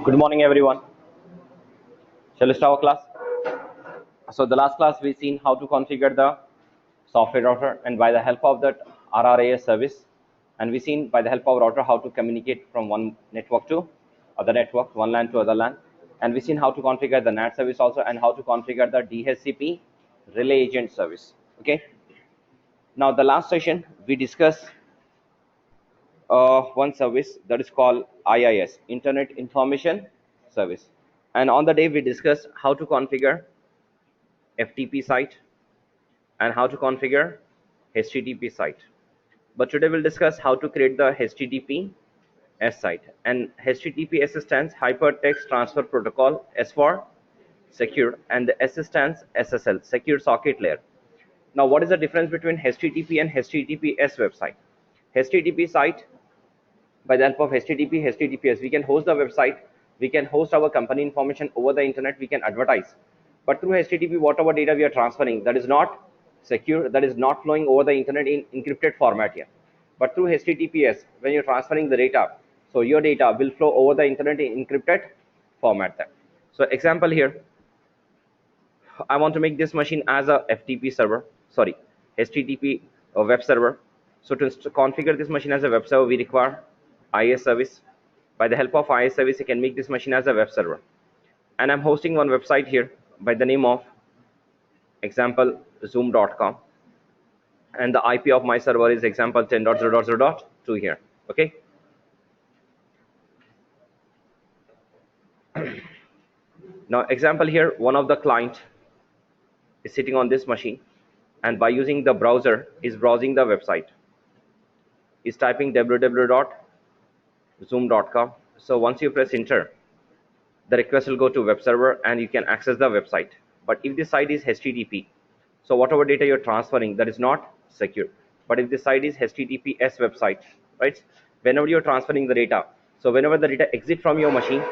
Good morning, everyone. Shall we start our class? So the last class we've seen how to configure the software router, and by the help of that RAS service, and we've seen by the help of router how to communicate from one network to other network, one LAN to other LAN, and we've seen how to configure the NAT service also, and how to configure the DHCP relay agent service. Okay. Now the last session we discussed one service that is called IIS, Internet Information Service, and on the day we discussed how to configure FTP site and how to configure HTTP site. But today we'll discuss how to create the HTTPS site. And HTTPS stands Hypertext Transfer Protocol, S for secure, and the S stands SSL, Secure Socket Layer. Now, what is the difference between HTTP and HTTPS website? HTTP site, by the help of HTTPS, we can host the website, we can host our company information over the internet, we can advertise. But through HTTP, whatever data we are transferring, that is not secure, that is not flowing over the internet in encrypted format here. But through HTTPS, when you're transferring the data, so your data will flow over the internet in encrypted format there. So example here, I want to make this machine as a FTP server, sorry, HTTP web server. So to configure this machine as a web server, we require IIS service. By the help of IIS service, you can make this machine as a web server. And I'm hosting one website here by the name of example zoom.com, and the IP of my server is example 10.0.0.2 here. Okay. Now example here, one of the client is sitting on this machine, and by using the browser is browsing the website, is typing www.zoom.com. so once you press enter, the request will go to web server and you can access the website. But if the site is HTTP, so whatever data you're transferring, that is not secure. But if the site is HTTPS website, right, whenever you're transferring the data, so whenever the data exit from your machine,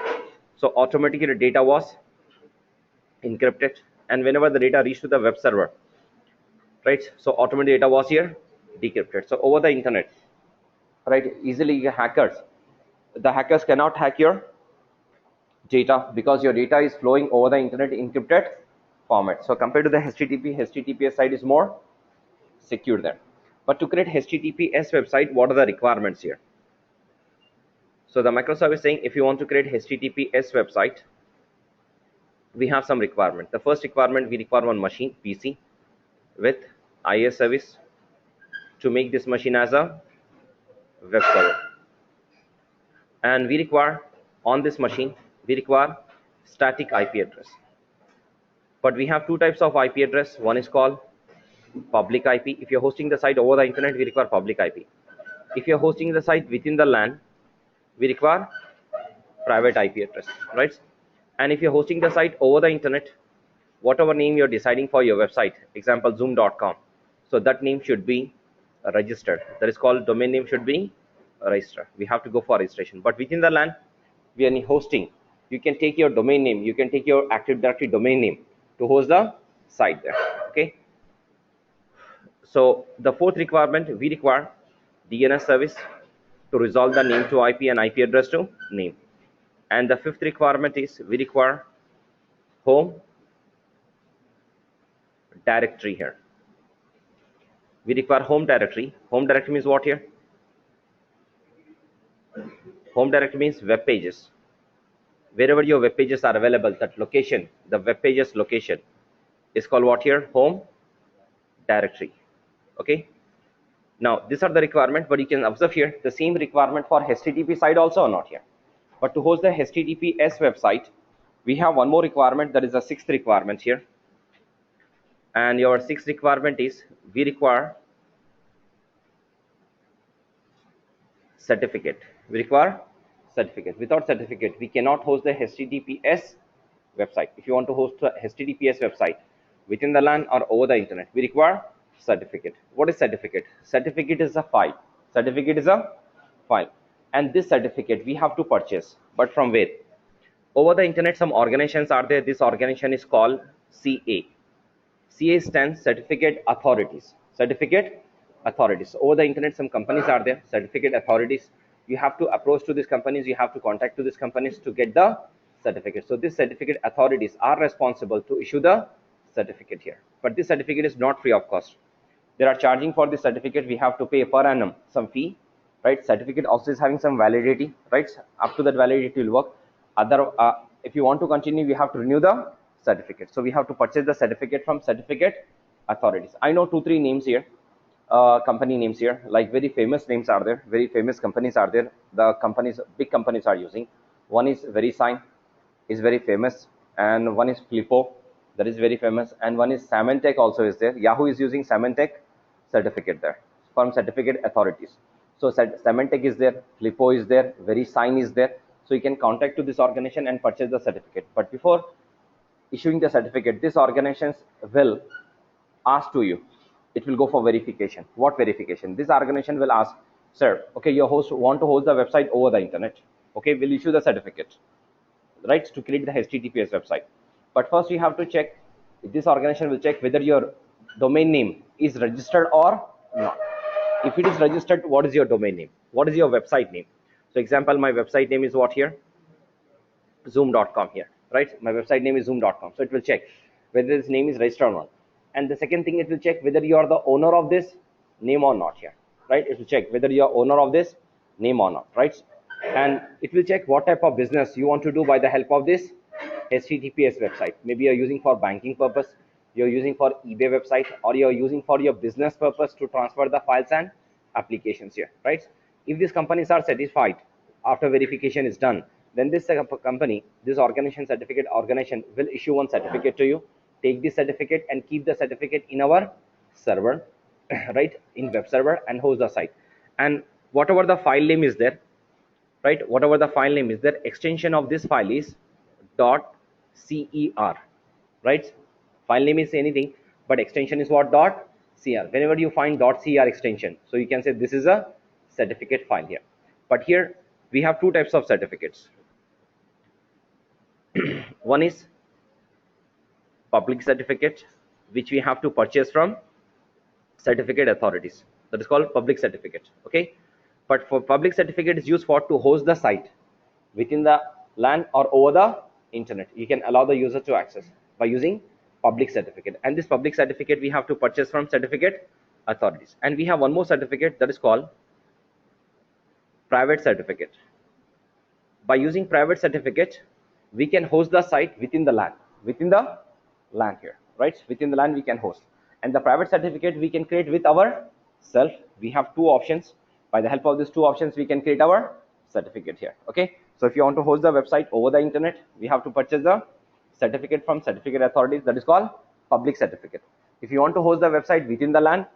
so automatically the data was encrypted, and whenever the data reached to the web server, right, so automatically data was here decrypted. So over the internet, right, easily the hackers cannot hack your data because your data is flowing over the internet in encrypted format. So compared to the HTTPS site is more secure there. But to create HTTPS website, what are the requirements here? So the microservice saying if you want to create HTTPS website, we have some requirement. The first requirement, we require one machine PC with IIS service to make this machine as a web server. And we require on this machine, we require static IP address. But we have two types of IP address. One is called public IP. If you're hosting the site over the internet, we require public IP. If you're hosting the site within the LAN, we require private IP address, right? And if you're hosting the site over the internet, whatever name you're deciding for your website, example zoom.com, so that name should be registered. That is called domain name should be registered. We have to go for registration. But within the LAN, we are hosting, you can take your domain name, you can take your Active Directory domain name to host the site there. Okay. So the fourth requirement, we require DNS service to resolve the name to IP and IP address to name. And the fifth requirement is we require home directory here. We require home directory. Home directory means what here? Home directory means web pages. Wherever your web pages are available, that location, the web pages location is called what here? Home directory. Okay. Now these are the requirements, but you can observe here the same requirement for HTTP site also or not here. But to host the HTTPS website, we have one more requirement, that is the sixth requirement here. And your sixth requirement is we require certificate. We require certificate. Without certificate, we cannot host the HTTPS website. If you want to host a HTTPS website within the LAN or over the internet, we require certificate. What is certificate? Certificate is a file. Certificate is a file. And this certificate we have to purchase. But from where? Over the internet, some organizations are there. This organization is called CA. CA stands Certificate Authorities. Certificate Authorities. Over the internet, some companies are there, certificate authorities. you have to approach to these companies, you have to contact to these companies to get the certificate. So these certificate authorities are responsible to issue the certificate here, but this certificate is not free of cost. They are charging for the certificate. We have to pay per annum some fee, right? Certificate also is having some validity, right? Up to that validity will work. Other if you want to continue, we have to renew the certificate. So we have to purchase the certificate from certificate authorities. I know 2 3 names here, company names here, like very famous names are there, very famous companies are there. The companies, big companies are using. One is VeriSign, is very famous, and one is Flippo, that is very famous, and one is Symantec also is there. Yahoo is using Symantec certificate there from certificate authorities. So Symantec is there, Flippo is there, VeriSign is there. So you can contact to this organization and purchase the certificate. But before issuing the certificate, these organizations will ask to you, it will go for verification. What verification? This organization will ask, sir, okay, your host want to host the website over the internet, okay, we'll issue the certificate, right, to create the HTTPS website. But first you have to check, this organization will check whether your domain name is registered or not. If it is registered, what is your domain name, what is your website name? So example, my website name is what here, zoom.com here, right? My website name is zoom.com. So it will check whether this name is registered or not. And the second thing, it will check whether you are the owner of this name or not here, right? It will check whether you are owner of this name or not, right? And it will check what type of business you want to do by the help of this HTTPS website. Maybe you're using for banking purpose, you're using for eBay website, or you're using for your business purpose to transfer the files and applications here, right? If these companies are satisfied after verification is done, then this company, this organization, certificate organization will issue one certificate to you. Take this certificate and keep the certificate in our server, right, in web server, and host the site. And whatever the file name is there, right, whatever the file name is there, extension of this file is .cer, right? File name is anything, but extension is what, .cr. Whenever you find .cr extension, so you can say this is a certificate file here. But here we have two types of certificates. One is public certificate, which we have to purchase from certificate authorities, that is called public certificate, okay? But for public certificate is used for to host the site within the LAN or over the internet. You can allow the user to access by using public certificate, and this public certificate we have to purchase from certificate authorities. And we have one more certificate, that is called private certificate. By using private certificate, we can host the site within the LAN here, right? Within the LAN we can host, and the private certificate we can create with our self. We have two options. By the help of these two options, we can create our certificate here, okay? So if you want to host the website over the internet, we have to purchase the certificate from certificate authorities, that is called public certificate. If you want to host the website within the LAN,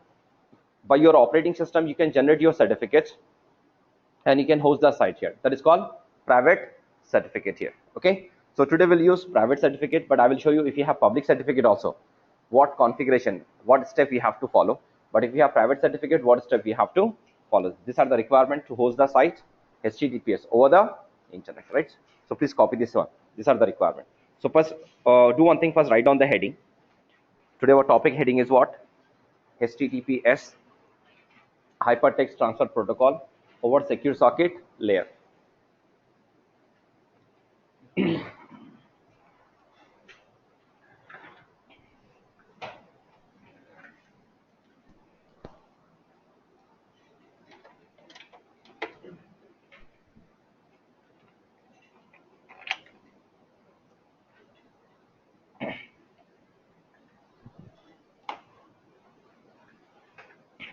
by your operating system, you can generate your certificates and you can host the site here, that is called private certificate here, okay? So today we'll use private certificate, but I will show you if you have public certificate also, what configuration, what step we have to follow. But if you have private certificate, what step we have to follow. These are the requirement to host the site HTTPS over the internet, right? So please copy this one. These are the requirement. So first, do one thing first, write down the heading. Today our topic heading is what? HTTPS hypertext transfer protocol over secure socket layer.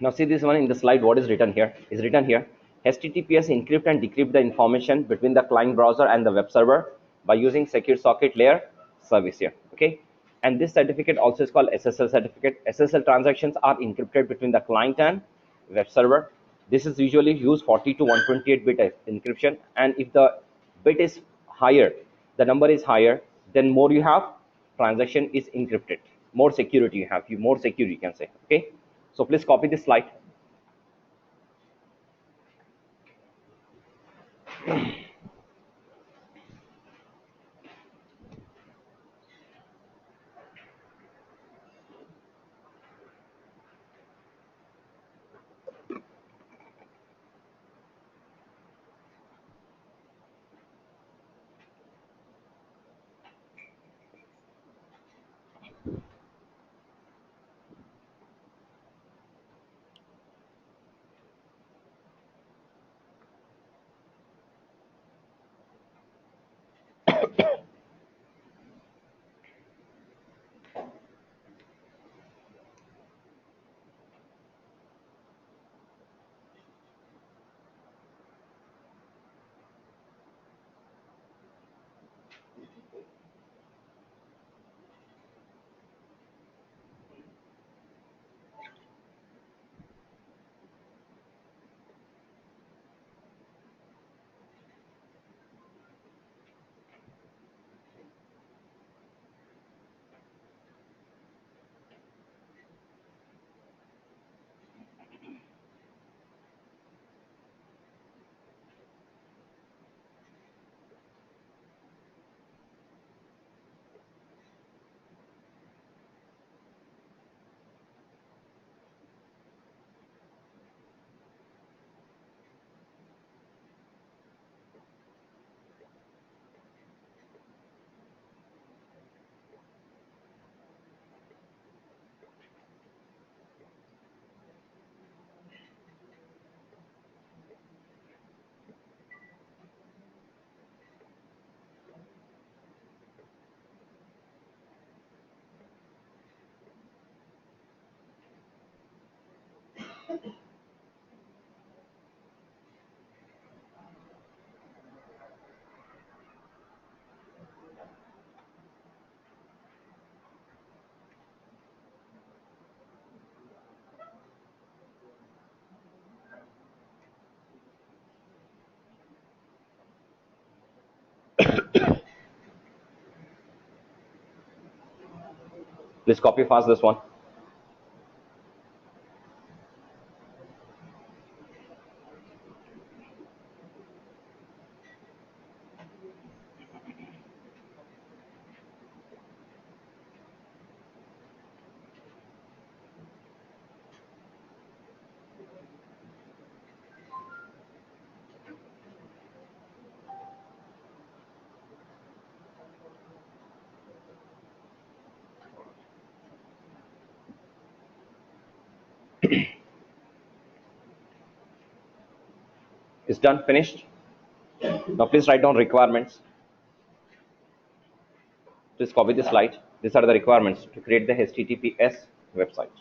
Now see this one in the slide, what is written here? Is written here, HTTPS encrypt and decrypt the information between the client browser and the web server by using secure socket layer service here, okay? And this certificate also is called SSL certificate. SSL transactions are encrypted between the client and web server. This is usually used 40 to 128 bit encryption, and if the bit is higher, the number is higher, then more you have transaction is encrypted, more security you have, more secure you can say, okay? So please copy this slide. Please copy fast this one. It's done, finished. Now please write down requirements. Please copy the slide. These are the requirements to create the HTTPS website.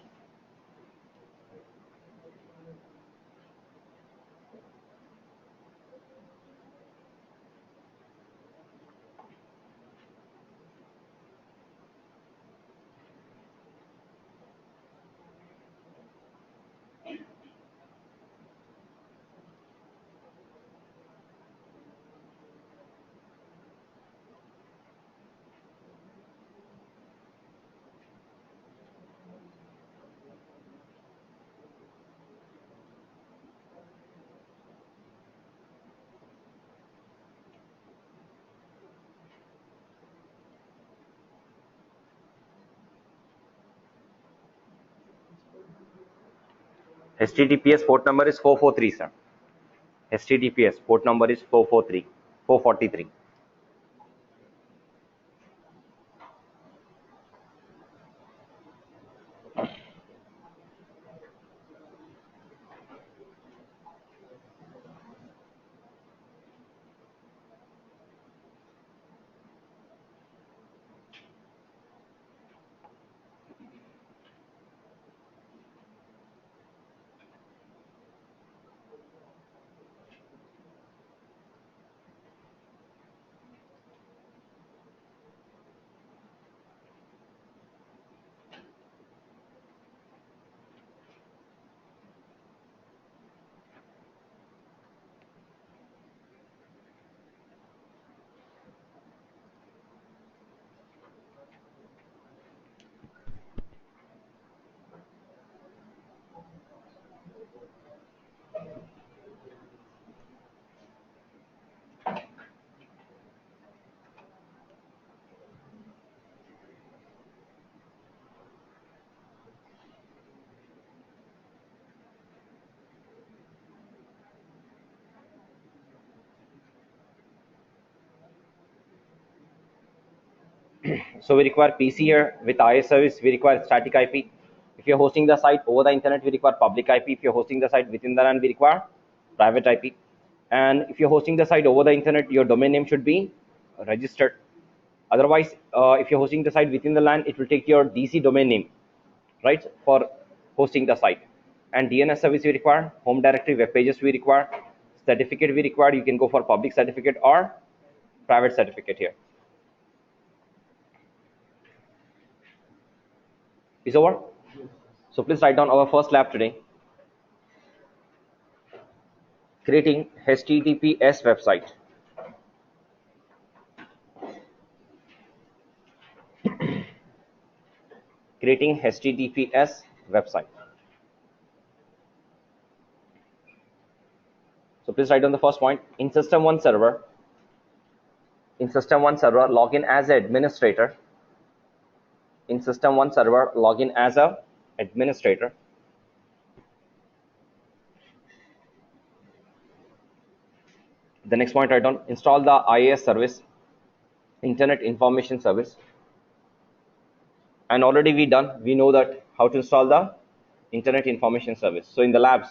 HTTPS port number is 443, sir. HTTPS port number is 443. So we require PC here. With IS service, we require static IP. If you're hosting the site over the internet, we require public IP. If you're hosting the site within the LAN, we require private IP. And if you're hosting the site over the internet, your domain name should be registered. Otherwise, if you're hosting the site within the LAN, it will take your DC domain name, right, for hosting the site. And DNS service we require, home directory, web pages we require, certificate we require. You can go for public certificate or private certificate here. Is over? So please write down our first lab today. Creating HTTPS website. Creating HTTPS website. So please write down the first point. In system1 server, login as an administrator. In system1 server, login as a administrator. The next point, write down, install the IIS service, Internet Information Service. And already we know that how to install the Internet Information Service. So in the labs,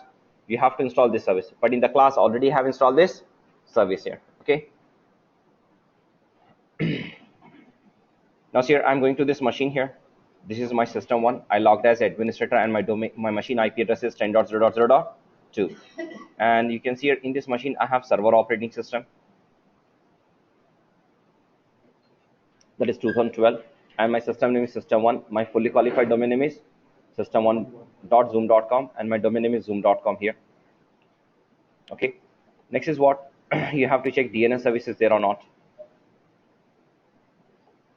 you have to install this service. But in the class, already have installed this service here. Okay. Now here, I'm going to this machine here. This is my system1. I logged as administrator, and my machine IP address is 10.0.0.2. And you can see here in this machine, I have server operating system. That is 2012. And my system name is system1. My fully qualified domain name is system1.zoom.com, and my domain name is zoom.com here. Okay. Next is what you have to check DNS services there or not.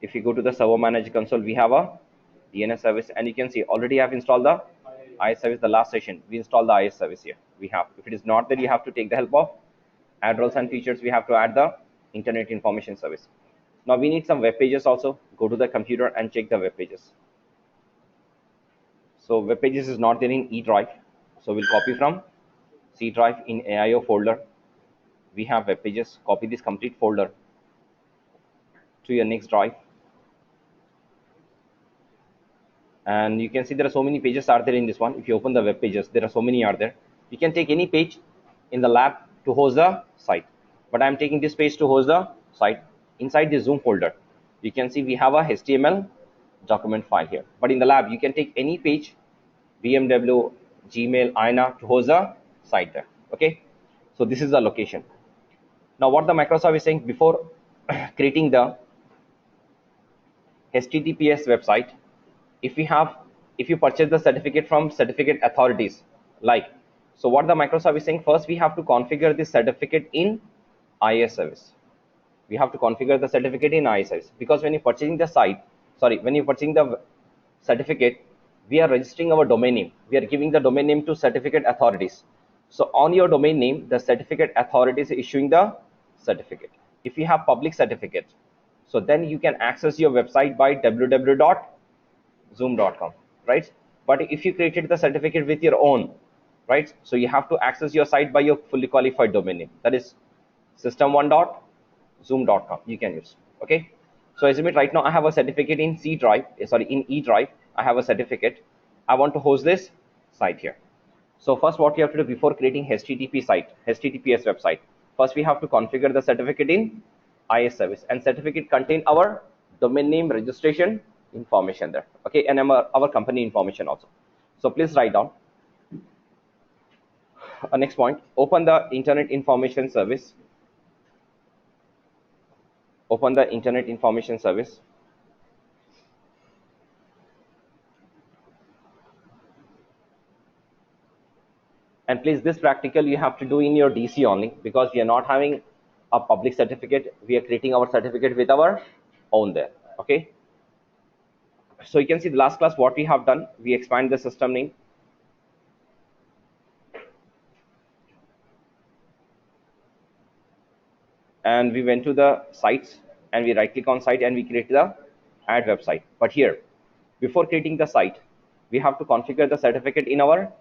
If you go to the server manager console, we have a DNS service, and you can see already I have installed the IS service. The last session we installed the IS service here. We have, if it is not there, you have to take the help of add roles and features. We have to add the internet information service. Now we need some web pages also. Go to the computer and check the web pages. So web pages is not there in E drive, so we'll copy from C drive. In AIO folder we have web pages. Copy this complete folder to your next drive, and you can see there are so many pages are there in this one. If you open the web pages, there are so many are there. You can take any page in the lab to host the site, but I'm taking this page to host the site. Inside the Zoom folder, you can see we have a HTML document file here, but in the lab you can take any page, BMW, Gmail, INA, to host the site there. Okay, so this is the location. Now what the Microsoft is saying, before creating the HTTPS website, if you purchase the certificate from certificate authorities, like, so what the Microsoft is saying, first we have to configure this certificate in IS service. We have to configure the certificate in IS service, because when you're purchasing the when you're purchasing the certificate, we are registering our domain name. We are giving the domain name to certificate authorities. So on your domain name, the certificate authority is issuing the certificate. If you have public certificate, so then you can access your website by www.zoom.com, right? But if you created the certificate with your own, right, so you have to access your site by your fully qualified domain name, that is system1.zoom.com you can use. Okay, so assume it right now I have a certificate in in E drive. I have a certificate. I want to host this site here. So first what you have to do before creating HTTPS website, first we have to configure the certificate in IS service, and certificate contain our domain name registration information there. Okay, and our company information also. So please write down. Next point, open the internet information service. Open the internet information service. And please, this practical you have to do in your DC only, because we are not having a public certificate. We are creating our certificate with our own there. Okay, so you can see the last class what we have done, we expand the system name, and we went to the sites and we right click on site and we create the add website. But here, before creating the site, we have to configure the certificate in our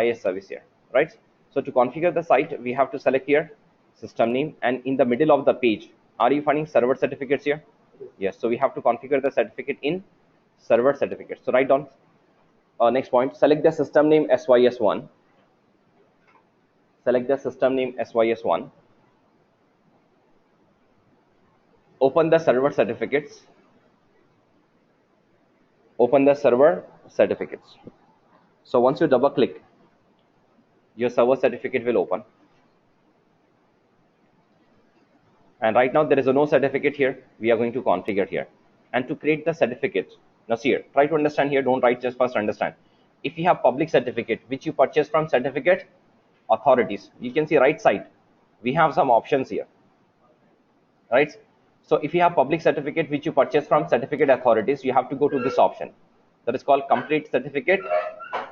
IS service here, right? So to configure the site, we have to select here system name, and in the middle of the page, are you finding server certificates here? Yes, so we have to configure the certificate in server certificates. So write down. Next point, select the system name SYS1. Select the system name SYS1. Open the server certificates. Open the server certificates. So once you double click, your server certificate will open. And right now there is no certificate here. We are going to configure here. And to create the certificate, now see here, try to understand here, don't write, just first understand. If you have public certificate which you purchase from certificate authorities, you can see right side, we have some options here, right? So if you have public certificate which you purchase from certificate authorities, you have to go to this option that is called complete certificate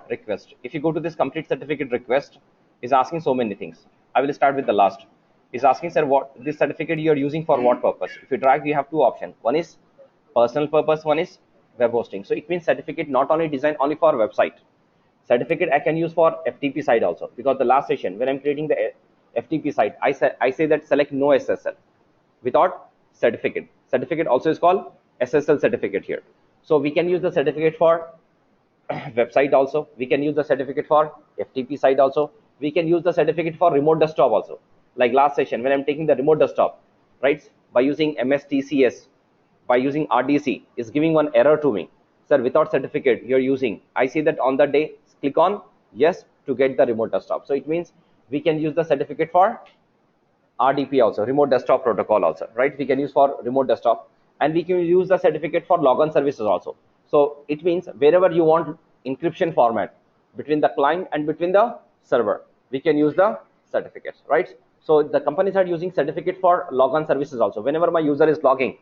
request. If you go to this complete certificate request, is asking so many things. I will start with the last. Is asking, sir, what this certificate you are using for what purpose? If you drag, you have two options. One is personal purpose, one is web hosting. So it means certificate not only designed only for website. Certificate I can use for FTP site also, because the last session when I'm creating the FTP site, I say that select no SSL without certificate. Certificate also is called SSL certificate here. So we can use the certificate for website also. We can use the certificate for FTP site also. We can use the certificate for remote desktop also. Like last session when I'm taking the remote desktop, right, by using MSTCS, by using RDC, is giving one error to me. Sir, without certificate you're using. I see that on the day, click on yes to get the remote desktop. So it means we can use the certificate for RDP also, remote desktop protocol also, right? We can use for remote desktop, and we can use the certificate for logon services also. So it means wherever you want encryption format between the client and between the server, we can use the certificates, right? So the companies are using certificate for logon services also. Whenever my user is logging,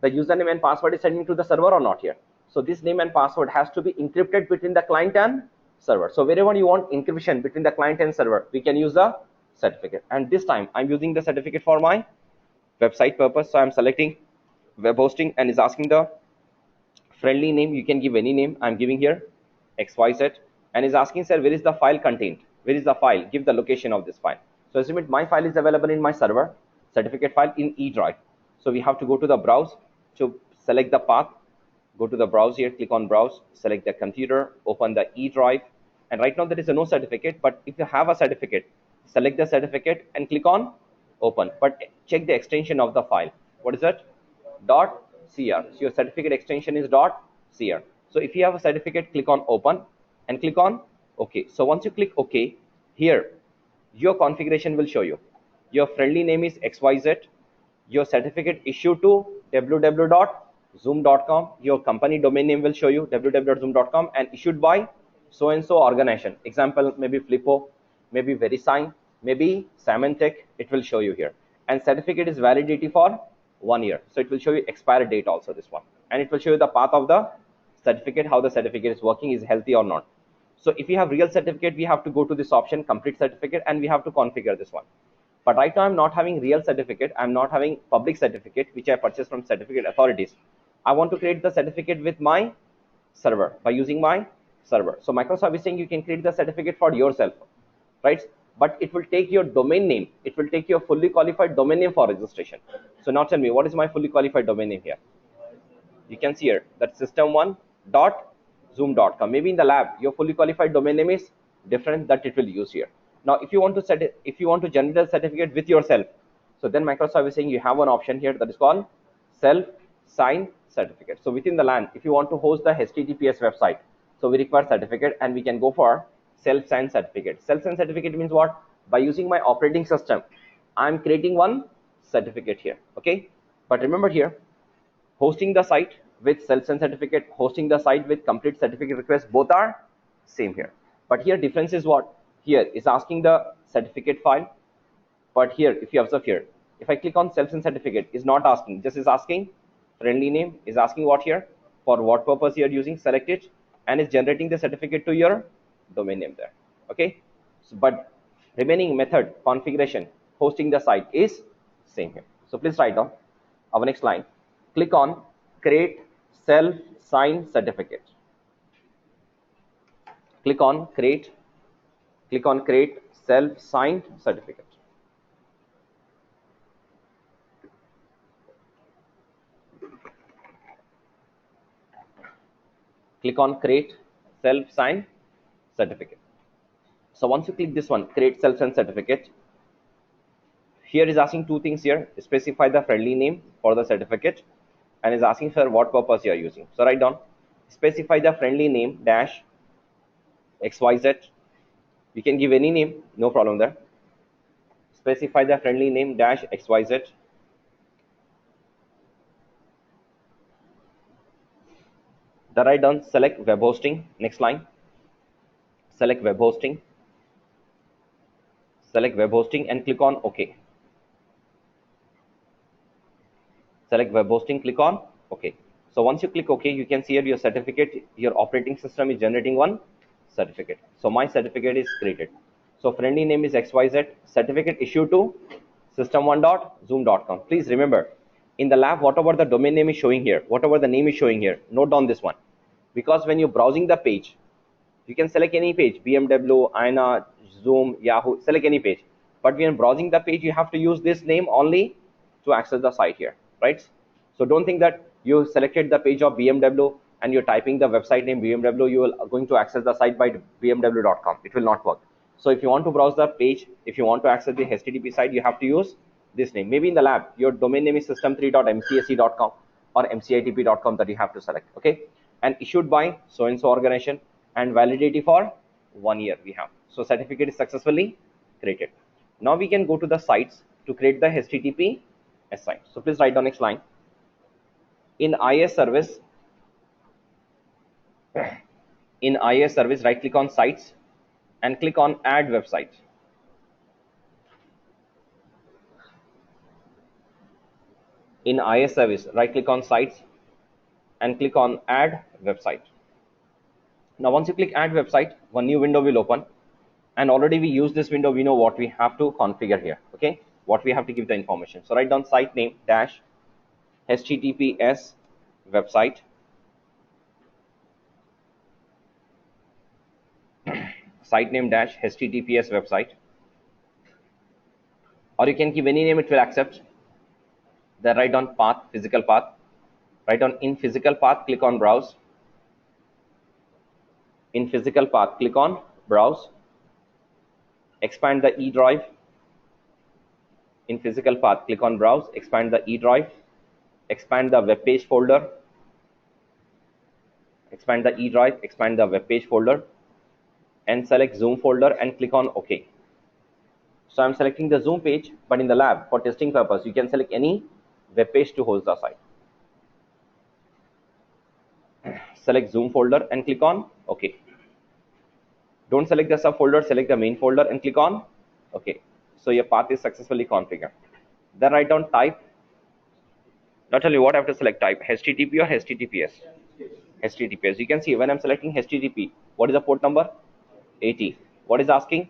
the username and password is sending to the server or not here. So this name and password has to be encrypted between the client and server. So wherever you want encryption between the client and server, we can use the certificate. And this time I'm using the certificate for my website purpose. So I'm selecting web hosting and is asking the friendly name. You can give any name. I'm giving here XYZ and is asking, sir, where is the file contained? Where is the file? Give the location of this file. So assume it, my file is available in my server, certificate file in E drive. So we have to go to the browse to select the path. Go to the browse here, click on browse, select the computer, open the E drive. And right now there is a no certificate, but if you have a certificate, select the certificate and click on open. But check the extension of the file. What is that? .cr. So your certificate extension is .cr. So if you have a certificate, click on open and click on OK. So once you click OK, here your configuration will show you. Your friendly name is XYZ. Your certificate issued to www.zoom.com. Your company domain name will show you www.zoom.com and issued by so and so organization. Example, maybe Flippo, maybe VeriSign, maybe Symantec. It will show you here. And certificate is validity for 1 year. So it will show you expiry date also, this one. And it will show you the path of the certificate, how the certificate is working, is healthy or not. So if you have real certificate, we have to go to this option, complete certificate, and we have to configure this one. But right now I'm not having real certificate. I'm not having public certificate, which I purchased from certificate authorities. I want to create the certificate with my server by using my server. So Microsoft is saying you can create the certificate for yourself, right? But it will take your domain name. It will take your fully qualified domain name for registration. So now tell me, what is my fully qualified domain name here? You can see here that system1.zoom.com. Maybe in the lab, your fully qualified domain name is different that it will use here. Now, if you want to set it, if you want to generate a certificate with yourself, so then Microsoft is saying you have one option here that is called self-signed certificate. So within the LAN, if you want to host the HTTPS website, so we require certificate and we can go for self-signed certificate. Self-signed certificate means what? By using my operating system, I'm creating one certificate here. Okay, but remember here, hosting the site with self-signed certificate, hosting the site with complete certificate request, both are same here. But here difference is what? Here is asking the certificate file, but here if you observe here, if I click on self-signed certificate, is not asking, just is asking friendly name, is asking what here, for what purpose you are using, select it, and is generating the certificate to your domain name there. Okay, so, but remaining method, configuration, hosting the site is same here. So please write down our next line. Click on create self-signed certificate. Click on create self-signed certificate. Click on create self-signed certificate. So once you click this one, create self-signed certificate, here is asking two things here. Specify the friendly name for the certificate and is asking for what purpose you are using. So write down, specify the friendly name dash XYZ. You can give any name, no problem there. Specify the friendly name dash XYZ. The write down, select web hosting. Next line, select web hosting. Select web hosting and click on OK. Select web hosting, click on OK. So once you click OK, you can see here your certificate, your operating system is generating one certificate. So my certificate is created. So friendly name is XYZ, certificate issued to system1.zoom.com. Please remember, in the lab, whatever the domain name is showing here, whatever the name is showing here, note down this one. Because when you're browsing the page, you can select any page, BMW, INA, Zoom, Yahoo, select any page. But when you're browsing the page, you have to use this name only to access the site here, right? So don't think that you selected the page of BMW and you're typing the website name BMW, you are going to access the site by bmw.com. It will not work. So if you want to browse the page, if you want to access the HTTP site, you have to use this name. Maybe in the lab, your domain name is system3.mcsc.com or mcitp.com that you have to select, okay? And issued by so-and-so organization and validity for 1 year we have. So certificate is successfully created. Now we can go to the sites to create the HTTP site. So please write down next line. In IIS service, right click on sites and click on add website. In IIS service, right click on sites and click on add website. Now once you click add website, one new window will open, and already we use this window, we know what we have to configure here. Okay, what we have to give the information. So write down site name dash https website, site name dash https website, or you can give any name, it will accept. Then write down path, physical path. Write down in physical path, click on browse. In physical path, click on browse. Expand the E drive. In physical path, click on browse, expand the E drive. Expand the web page folder. Expand the E drive, expand the web page folder, and select Zoom folder and click on OK. So I'm selecting the Zoom page, but in the lab for testing purpose, you can select any web page to host the site. Select Zoom folder and click on OK. Don't select the subfolder, select the main folder and click on OK. So your path is successfully configured. Then write down type. Now tell you what I have to select type, HTTP or HTTPS. HTTPS. You can see when I'm selecting HTTP, what is the port number? 80. What is asking?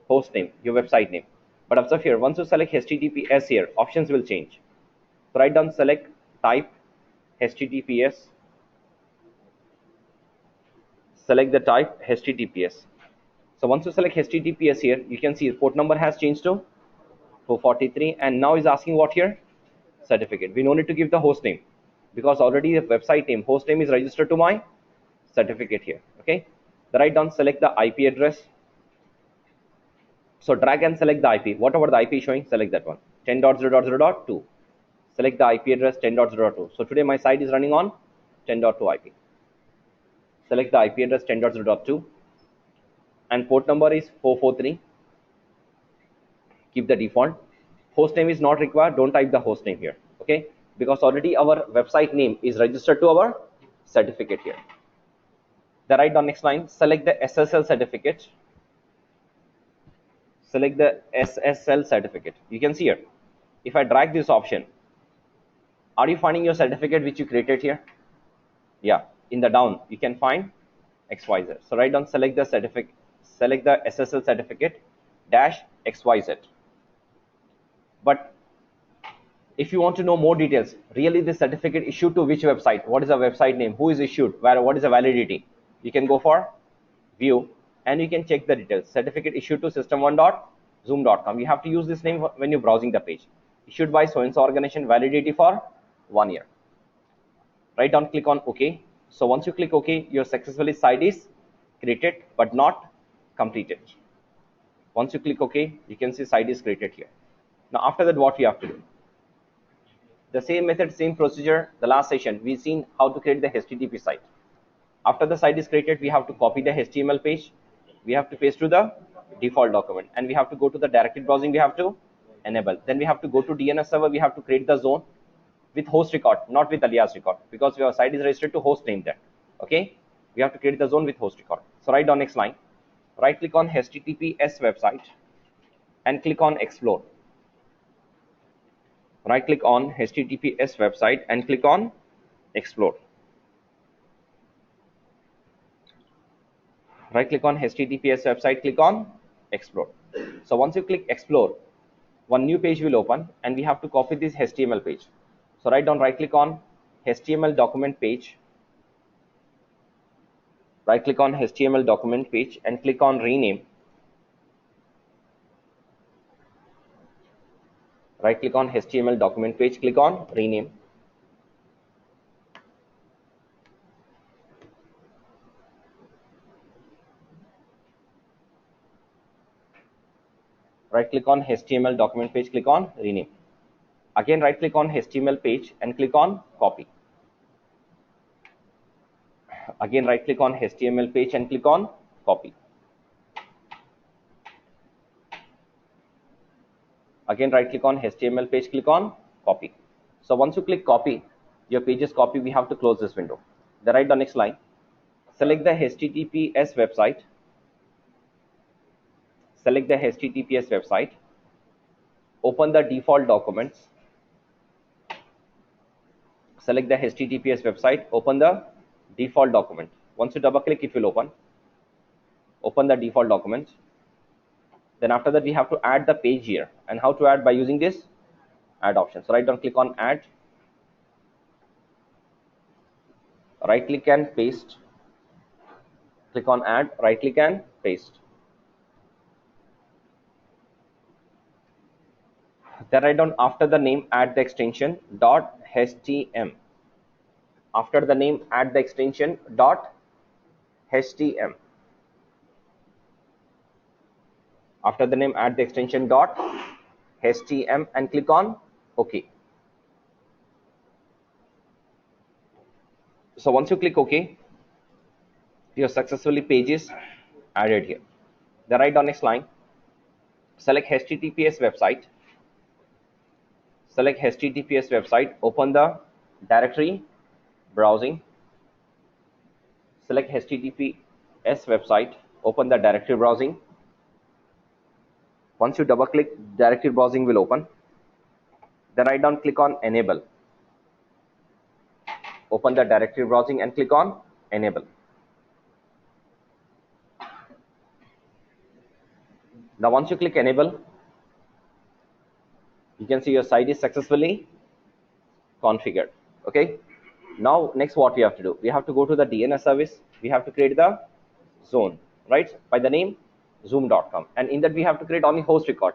Host name, your website name. But observe here, once you select HTTPS here, options will change. So write down select type HTTPS. Select the type HTTPS. So once you select HTTPS here, you can see port number has changed to 443, and now is asking what here? Certificate. We no need to give the host name because already the website name, host name is registered to my certificate here. Okay. Then write down select the IP address. So drag and select the IP. Whatever the IP showing, select that one. 10.0.0.2. Select the IP address 10.0.2. So today my site is running on 10.2 IP. Select the IP address 10.0.2 and port number is 443. Keep the default. Host name is not required. Don't type the host name here. Okay, because already our website name is registered to our certificate here. Then write down next line. Select the SSL certificate. Select the SSL certificate. You can see here. If I drag this option, are you finding your certificate which you created here? Yeah, in the down you can find XYZ. So write down select the certificate. Select the SSL certificate dash XYZ. But if you want to know more details, really this certificate issued to which website, what is the website name, who is issued, where, what is the validity, you can go for view and you can check the details. Certificate issued to system1.zoom.com. You have to use this name when you're browsing the page. Issued by so and so organization, validity for 1 year. Write down, click on OK. So once you click OK, your successfully site is created but not completed. Once you click OK, you can see site is created here. Now after that, what we have to do? The same method, same procedure. The last session we've seen how to create the HTTP site. After the site is created, we have to copy the HTML page. We have to paste to the default document, and we have to go to the directed browsing. We have to enable. Then we have to go to DNS server. We have to create the zone with host record, not with alias record, because your site is registered to host name there. Okay, we have to create the zone with host record. So write down next line. Right click on HTTPS website and click on explore. Right click on HTTPS website and click on explore. Right click on HTTPS website, click on explore. So once you click explore, one new page will open and we have to copy this HTML page. So write down, right click on HTML document page. Right click on HTML document page and click on rename. Right click on HTML document page, click on rename. Right click on HTML document page, click on rename. Again right click on HTML page and click on copy. Again right click on HTML page and click on copy. Again right click on HTML page, click on copy. So once you click copy, your page is copied. We have to close this window. Then write the next line. Select the HTTPS website. Select the HTTPS website. Open the default documents. select the HTTPS website, open the default document. Once you double click, it will open the default document. Then after that we have to add the page here, and how to add? By using this add option. So right down click on add, right click and paste, click on add, right click and paste. Then write down after the name add the extension .htm. After the name add the extension .htm. After the name add the extension .htm and click on OK. So once you click OK, your successfully page is added here. Then write down next line, select HTTPS website. Select HTTPS website, open the directory browsing. Select HTTPS website, open the directory browsing. Once you double click, directory browsing will open. Then write down click on enable. Open the directory browsing and click on enable. Now once you click enable, you can see your site is successfully configured. Okay. Now next what we have to do, we have to go to the DNS service. We have to create the zone, right, by the name zoom.com, and in that we have to create only host record,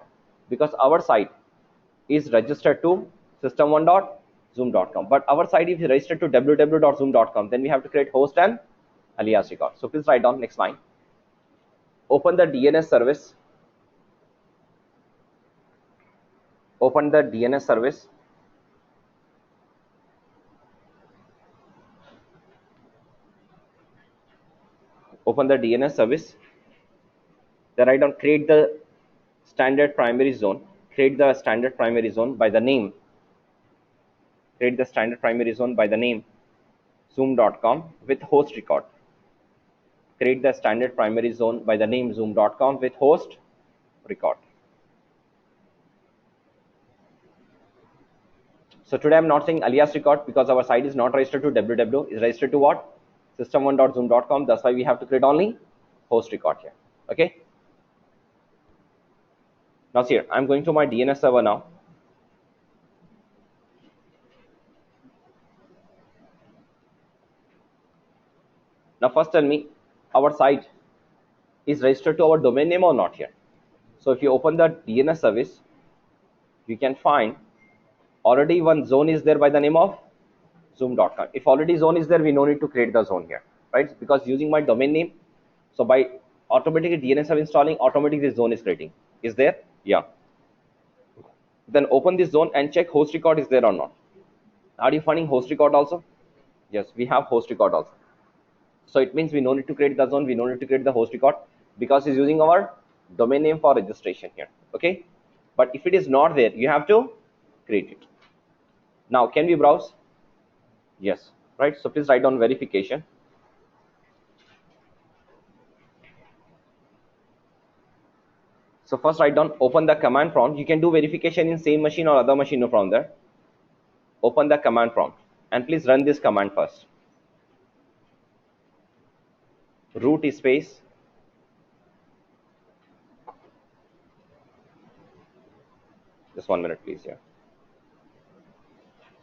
because our site is registered to system1.zoom.com, but our site is registered to www.zoom.com. Then we have to create host and alias record. So please write down next line, open the DNS service. Open the DNS service. Open the DNS service. Then write down create the standard primary zone. Create the standard primary zone by the name. Create the standard primary zone by the name zoom.com with host record. Create the standard primary zone by the name zoom.com with host record. So today I'm not saying alias record because our site is not registered to www, is registered to what? system1.zoom.com. That's why we have to create only host record here. Okay. Now here I'm going to my DNS server now. Now first tell me, our site is registered to our domain name or not here. So if you open the DNS service, you can find already one zone is there by the name of zoom.com. If already zone is there, we no need to create the zone here, right? Because using my domain name, so by automatically DNS server installing, automatically this zone is creating. Is there? Yeah. Then open this zone and check host record is there or not. Are you finding host record also? Yes, we have host record also. So it means we no need to create the zone, we no need to create the host record, because it's using our domain name for registration here. Okay. But if it is not there, you have to create it. Now can we browse? Yes, right. So please write down verification. So first write down, open the command prompt. You can do verification in same machine or other machine from there. Open the command prompt and please run this command first. Root space just 1 minute please. Here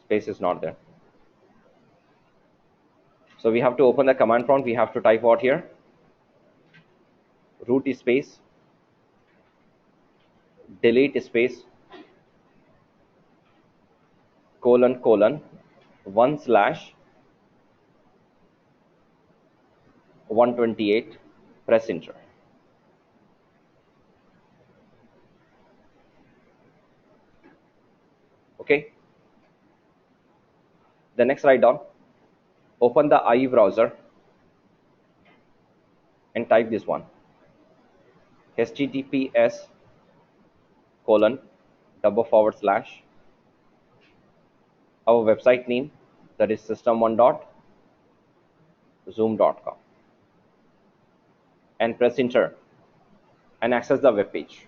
space is not there, so we have to open the command prompt. We have to type what here? Root space delete space ::1 / 128, press enter. Okay. The next write down, open the IE browser and type this one, https :/ our website name, that is system1.zoom.com, and press enter and access the web page.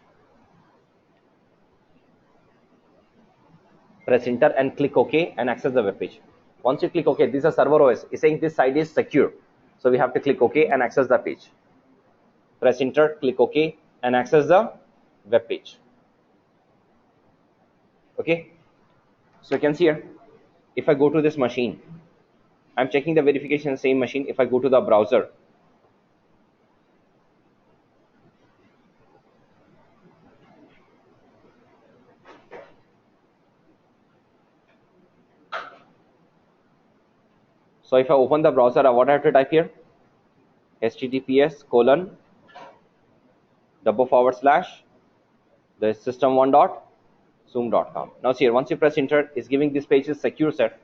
Press enter and click OK and access the web page. Once you click OK, this is a server OS. It's saying this site is secure. So we have to click OK and access the page. Press enter, click OK and access the web page. Okay. So you can see here, if I go to this machine, I'm checking the verification same machine. If I go to the browser, so if I open the browser, what I have to type here? https:// the system1.zoom.com. Now see here, once you press enter, it's giving this page is secure set,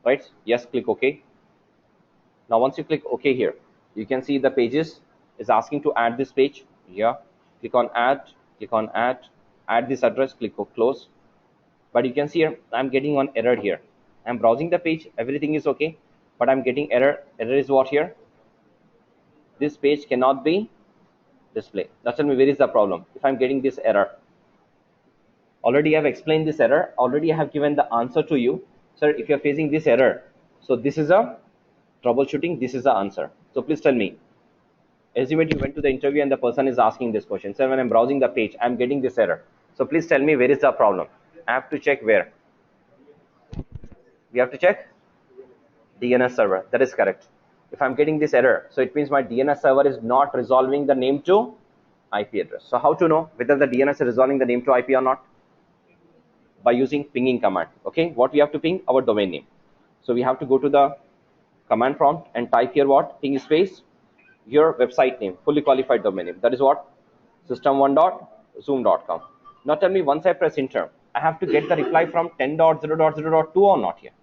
right? Yes, click OK. Now once you click OK here, you can see the pages is asking to add this page. Yeah, click on add, add this address, click close. But you can see here, I'm getting one error here. I'm browsing the page, everything is okay, but I'm getting error. Error is what here? This page cannot be displayed. Now tell me, where is the problem? If I'm getting this error, already I have explained this error, already I have given the answer to you. Sir, if you're facing this error, so this is a troubleshooting, this is the answer. So please tell me, assume you went to the interview and the person is asking this question. Sir, when I'm browsing the page, I'm getting this error. So please tell me, where is the problem? I have to check where. We have to check DNS server. That is correct. If I'm getting this error, so it means my DNS server is not resolving the name to IP address. So how to know whether the DNS is resolving the name to IP or not? By using pinging command. Okay, what we have to ping? Our domain name. So we have to go to the command prompt and type here what? Ping space your website name, fully qualified domain name. That is what? system1.zoom.com. Now tell me, once I press enter, I have to get the reply from 10.0.0.2 or not here,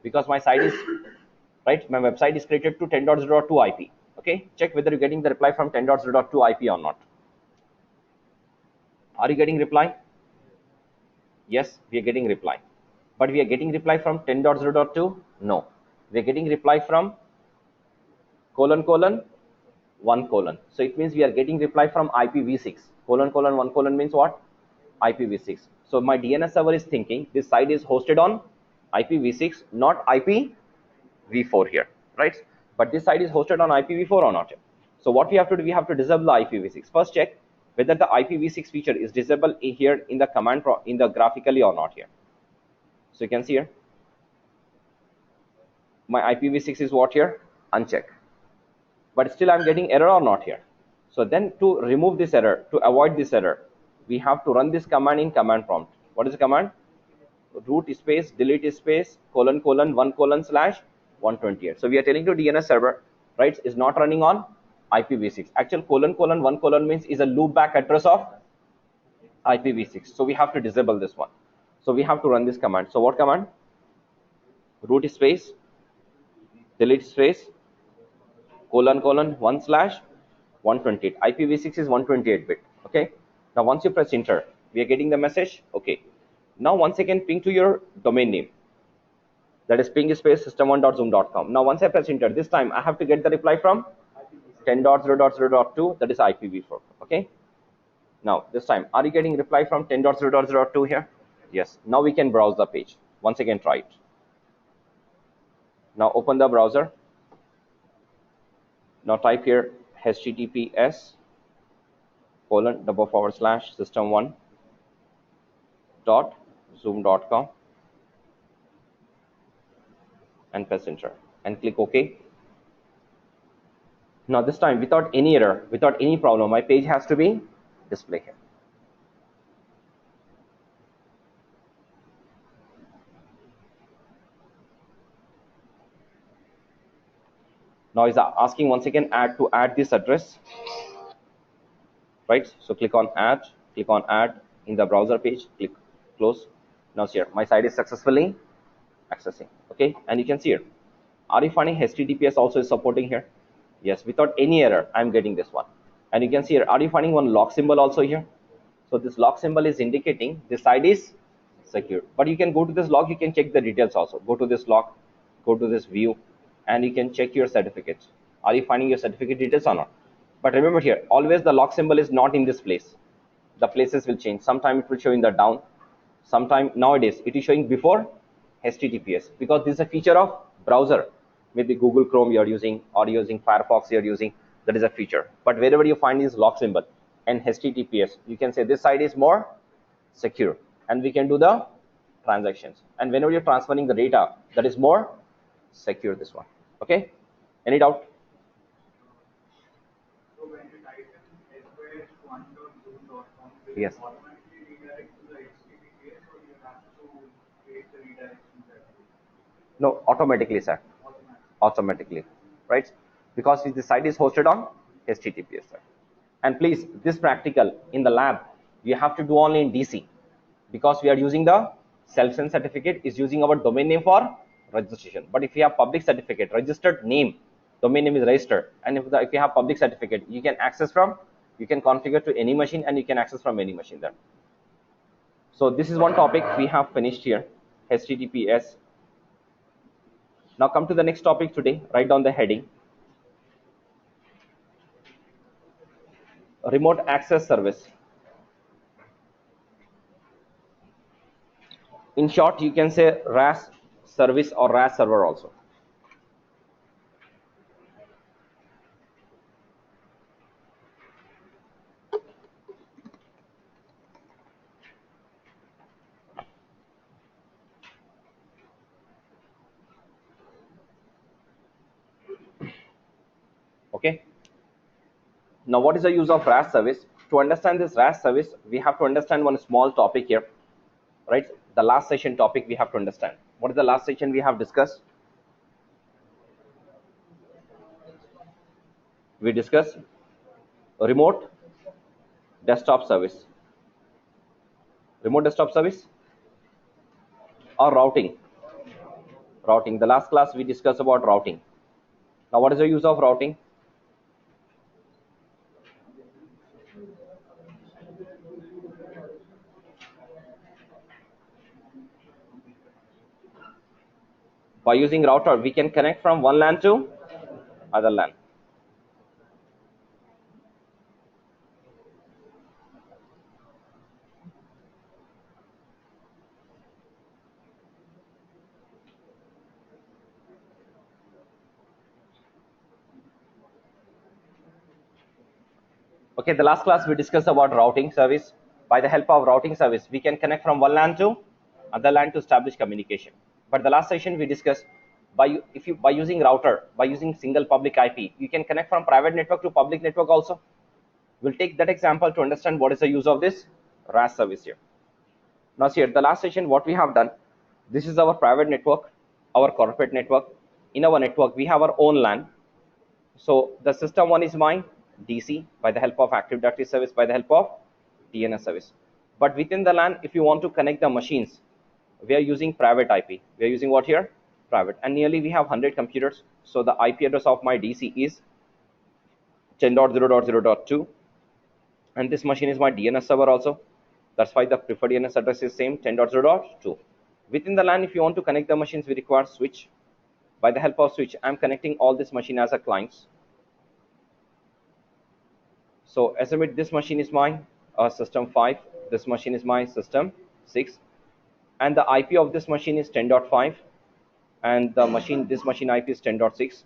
because my site is right, my website is created to 10.0.2 IP. Okay, check whether you're getting the reply from 10.0.2 IP or not. Are you getting reply? Yes, we are getting reply, but we are getting reply from 10.0.2. No, we are getting reply from : 1: so it means we are getting reply from IPv6. : 1: means what? IPv6. So my DNS server is thinking this site is hosted on IPv6, not IPv4 here, right? But this site is hosted on IPv4 or not. So what we have to do, we have to disable the IPv6. First check whether the IPv6 feature is disabled here in the command in the graphically or not here. So you can see here, my IPv6 is what here? Unchecked. But still I'm getting error or not here. So then to remove this error, to avoid this error, we have to run this command in command prompt. What is the command? Root space delete space : 1:1/128. So we are telling to DNS server, right, is not running on IPv6. Actual : 1:1 means is a loopback address of IPv6. So we have to disable this one. So we have to run this command. So what command? Root space delete space : 1/1/128. IPv6 is 128 bit. Okay. Now once you press enter, we are getting the message. Okay. Now once again ping to your domain name. That is ping space system1.zoom.com. Now once I press enter, this time I have to get the reply from 10.0.0.2. That is IPv4. Okay. Now this time, are you getting reply from 10.0.0.2 here? Yes. Now we can browse the page. Once again try it. Now open the browser. Now type here https://system1.zoom.com and press enter and click OK. Now this time, without any error, without any problem, my page has to be displayed here. Now it's asking once again add this address, right? So click on add in the browser page, click close. Now here my site is successfully accessing. Okay, and you can see here, are you finding HTTPS also is supporting here? Yes, without any error I'm getting this one. And you can see here, are you finding one lock symbol also here? So this lock symbol is indicating this site is secure. But you can go to this log, you can check the details also. Go to this log, go to this view, and you can check your certificates. Are you finding your certificate details or not? But remember here, always the lock symbol is not in this place. The places will change. Sometime it will show in the down. Sometime nowadays it is showing before HTTPS, because this is a feature of browser, maybe Google Chrome you're using or using Firefox you're using, that is a feature. But wherever you find this lock symbol and HTTPS, you can say this side is more secure and we can do the transactions. And whenever you're transferring the data, that is more secure, this one. Okay, any doubt? So when you type in s1.zoom.com, will Yes. it automatically redirect to the HTTPS or you have to create the redirection that way? No, automatically, sir. Automatically. Automatically, right? Because the site is hosted on HTTPS, sir. And please, this practical in the lab, you have to do only in DC, because we are using the self-send certificate is using our domain name for registration. But if you have public certificate, registered name, domain name is registered, and if you have public certificate, you can access from, you can configure to any machine and you can access from any machine there. So this is one topic we have finished here, HTTPS. Now come to the next topic today. Write down the heading: remote access service. In short, you can say RAS service or RAS server also. Okay. Now, what is the use of RAS service? To understand this RAS service, we have to understand one small topic here, right? The last session topic we have to understand. What is the last session we have discussed? We discussed remote desktop service. Remote desktop service or routing. Routing. The last class we discussed about routing. Now, what is the use of routing? By using router, we can connect from one LAN to other LAN. Okay, the last class we discussed about routing service. By the help of routing service, we can connect from one LAN to other LAN to establish communication. But the last session we discussed, by using router, by using single public IP, you can connect from private network to public network also. We'll take that example to understand what is the use of this RAS service here. Now, see, at the last session, what we have done, this is our private network, our corporate network. In our network, we have our own LAN. So the system one is mine, DC, by the help of Active Directory service, by the help of DNS service. But within the LAN, if you want to connect the machines, we are using private IP. We are using what here? Private. And nearly we have 100 computers. So the IP address of my DC is 10.0.0.2. And this machine is my DNS server also. That's why the preferred DNS address is same, 10.0.2. Within the LAN, if you want to connect the machines, we require switch. By the help of switch, I'm connecting all this machine as a clients. So estimate this machine is my system 5. This machine is my system 6. And the IP of this machine is 10.5. And the machine, this machine IP is 10.6.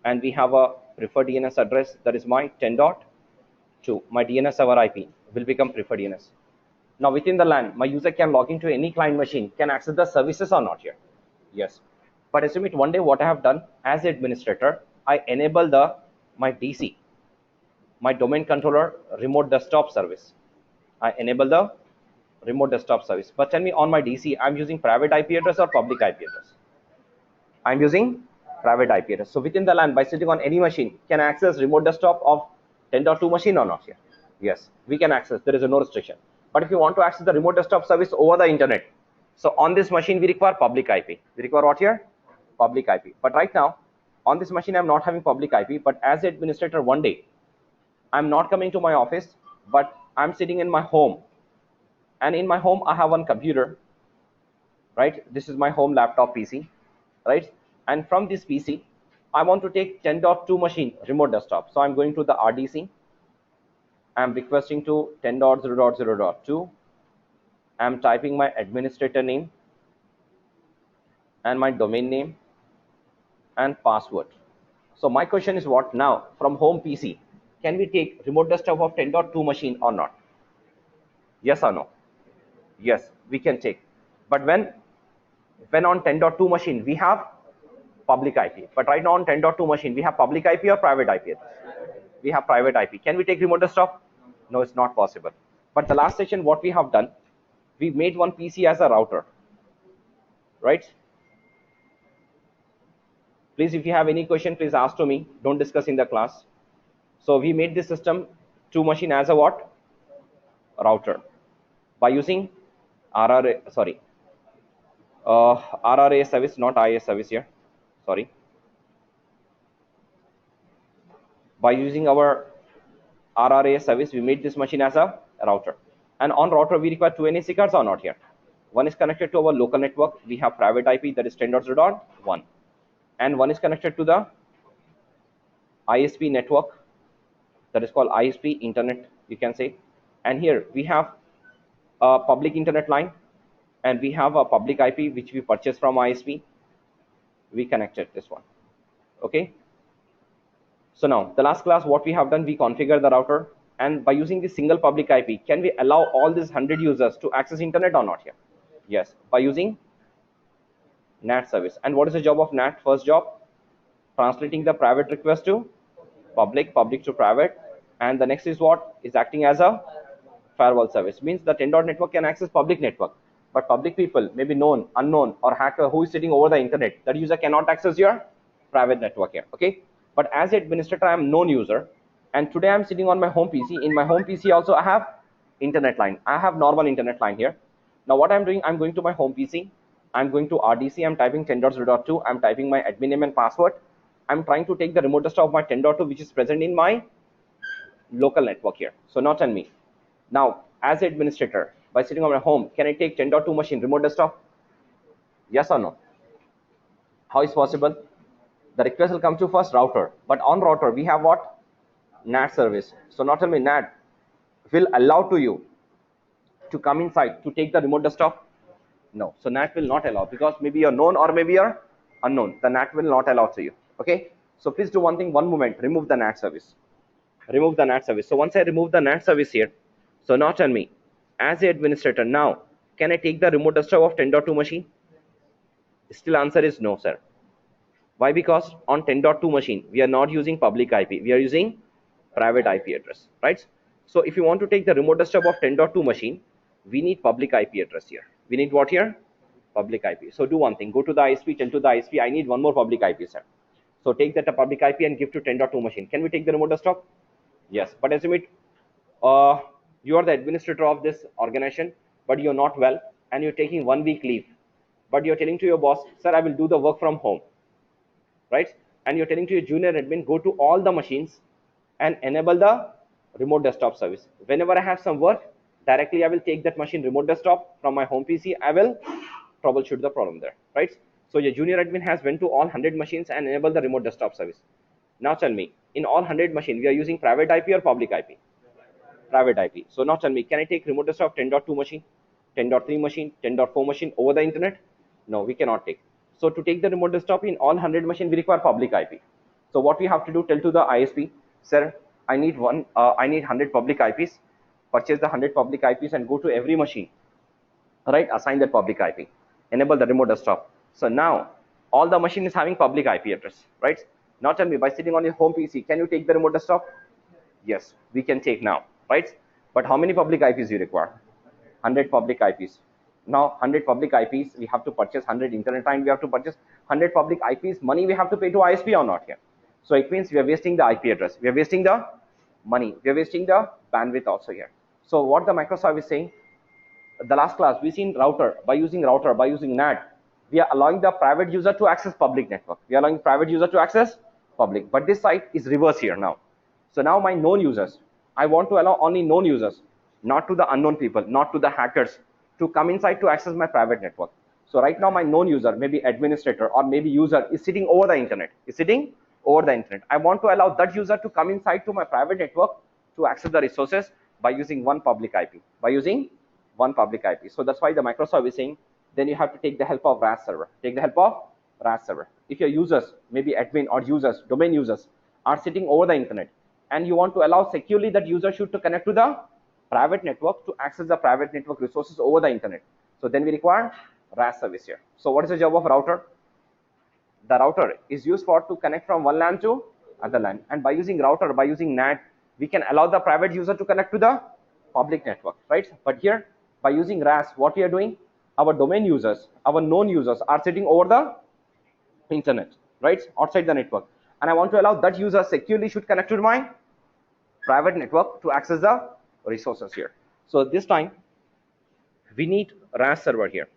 And we have a preferred DNS address that is my 10.2. My DNS server IP will become preferred DNS. Now within the LAN, my user can log into any client machine, can access the services or not here? Yes. But estimate one day what I have done as administrator, I enable my DC, my domain controller remote desktop service. I enable the remote desktop service. But tell me, on my DC, I'm using private IP address or public IP address? I'm using private IP address. So within the LAN, by sitting on any machine, can I access remote desktop of 10.2 machine or not here? Yes, we can access. There is no restriction. But if you want to access the remote desktop service over the internet, so on this machine we require public IP. We require what here? Public IP. But right now, on this machine I'm not having public IP. But as the administrator, one day, I'm not coming to my office, but I'm sitting in my home. And in my home, I have one computer, right? This is my home laptop PC, right? And from this PC, I want to take 10.2 machine remote desktop. So I'm going to the RDC. I'm requesting to 10.0.0.2. I'm typing my administrator name and my domain name. and password. So my question is what now from home PC, can we take remote desktop of 10.2 machine or not? Yes or no? Yes, we can take. But when on 10.2 machine we have public IP, but right now on 10.2 machine we have public IP or private IP? We have private IP. Can we take remote desktop? No, it's not possible. But the last session what we have done, we made one PC as a router, right? Please, if you have any question, please ask to me. Don't discuss in the class. So we made this system two machine as a what? Router by using RRA, sorry, RRA service, not IA service here. Sorry. By using our RRA service, we made this machine as a router. And on router, we require two NAC cards or not here. One is connected to our local network. We have private IP that is 10.0.1. And one is connected to the ISP network that is called ISP internet, you can say. And here we have a public internet line and we have a public IP which we purchased from ISP. We connected this one. Okay. So now the last class, what we have done, we configure the router, and by using this single public IP, can we allow all these 100 users to access internet or not here? Yes, by using NAT service. And what is the job of NAT? First job, translating the private request to public, public to private. And the next is what? Is acting as a firewall service. Means the 10 dot network can access public network, but public people, maybe known, unknown, or hacker who is sitting over the internet, that user cannot access your private network here. Okay. But as an administrator, I am known user, and today I am sitting on my home PC. In my home PC also I have internet line. I have normal internet line here. Now what I'm doing, I'm going to my home PC. I'm going to RDC. I'm typing 10.0.2. I'm typing my admin name and password. I'm trying to take the remote desktop of my 10.2, which is present in my local network here. So not on me. Now, as an administrator, by sitting on my home, can I take 10.2 machine remote desktop? Yes or no? How is possible? The request will come to first router, but on router we have what? NAT service. So not only NAT will allow to you to come inside to take the remote desktop. No, so NAT will not allow, because maybe you're known or maybe you're unknown. The NAT will not allow to you. Okay. So please do one thing, one moment, remove the NAT service. Remove the NAT service. So once I remove the NAT service here, so not on me, as an administrator, now can I take the remote desktop of 10.2 machine? Still answer is no, sir. Why? Because on 10.2 machine we are not using public IP, we are using private IP address, right? So if you want to take the remote desktop of 10.2 machine, we need public IP address here. We need what here? Public IP. So do one thing, go to the ISP, tell to the ISP, I need one more public IP, sir. So take that public IP and give to 10.2 machine. Can we take the remote desktop? Yes, but assume it, you are the administrator of this organization, but you're not well and you're taking 1 week leave, but you're telling to your boss, sir, I will do the work from home, right? And you're telling to your junior admin, go to all the machines and enable the remote desktop service. Whenever I have some work, directly I will take that machine remote desktop from my home PC, I will troubleshoot the problem there, right? So your junior admin has went to all 100 machines and enable the remote desktop service. Now tell me, in all 100 machines, we are using private IP or public IP? Private IP. So now tell me, can I take remote desktop 10.2 machine, 10.3 machine, 10.4 machine over the internet? No, we cannot take. So to take the remote desktop in all 100 machines, we require public IP. So what we have to do, tell to the ISP, sir, I need 100 public IPs, purchase the 100 public IPs and go to every machine, right? Assign that public IP, enable the remote desktop. So now all the machine is having public IP address, right? Now tell me, by sitting on your home PC, can you take the remote desktop? Yes, we can take now, right? But how many public IPs you require? 100 public IPs. Now 100 public IPs, we have to purchase 100 internet line, we have to purchase 100 public IPs, money we have to pay to ISP or not here. So it means we are wasting the IP address, we are wasting the money, we are wasting the bandwidth also here. So what the Microsoft is saying, the last class we seen router, by using NAT, we are allowing the private user to access public network. We are allowing private user to access public, but this side is reverse here now. So now my known users, I want to allow only known users, not to the unknown people, not to the hackers, to come inside to access my private network. So right now my known user, maybe administrator or maybe user, is sitting over the internet, I want to allow that user to come inside to my private network to access the resources by using one public IP, So that's why the Microsoft is saying, then you have to take the help of RAS server, take the help of RAS server. If your users, maybe admin or users, domain users, are sitting over the internet, and you want to allow securely that user should to connect to the private network to access the private network resources over the internet. So then we require RAS service here. So what is the job of router? The router is used for to connect from one LAN to other LAN, and by using router, by using NAT, we can allow the private user to connect to the public network, right? But here, by using RAS, what we are doing, our domain users, our known users are sitting over the internet, right, outside the network, and I want to allow that user securely should connect to my private network to access the resources here. So this time we need RAS server here.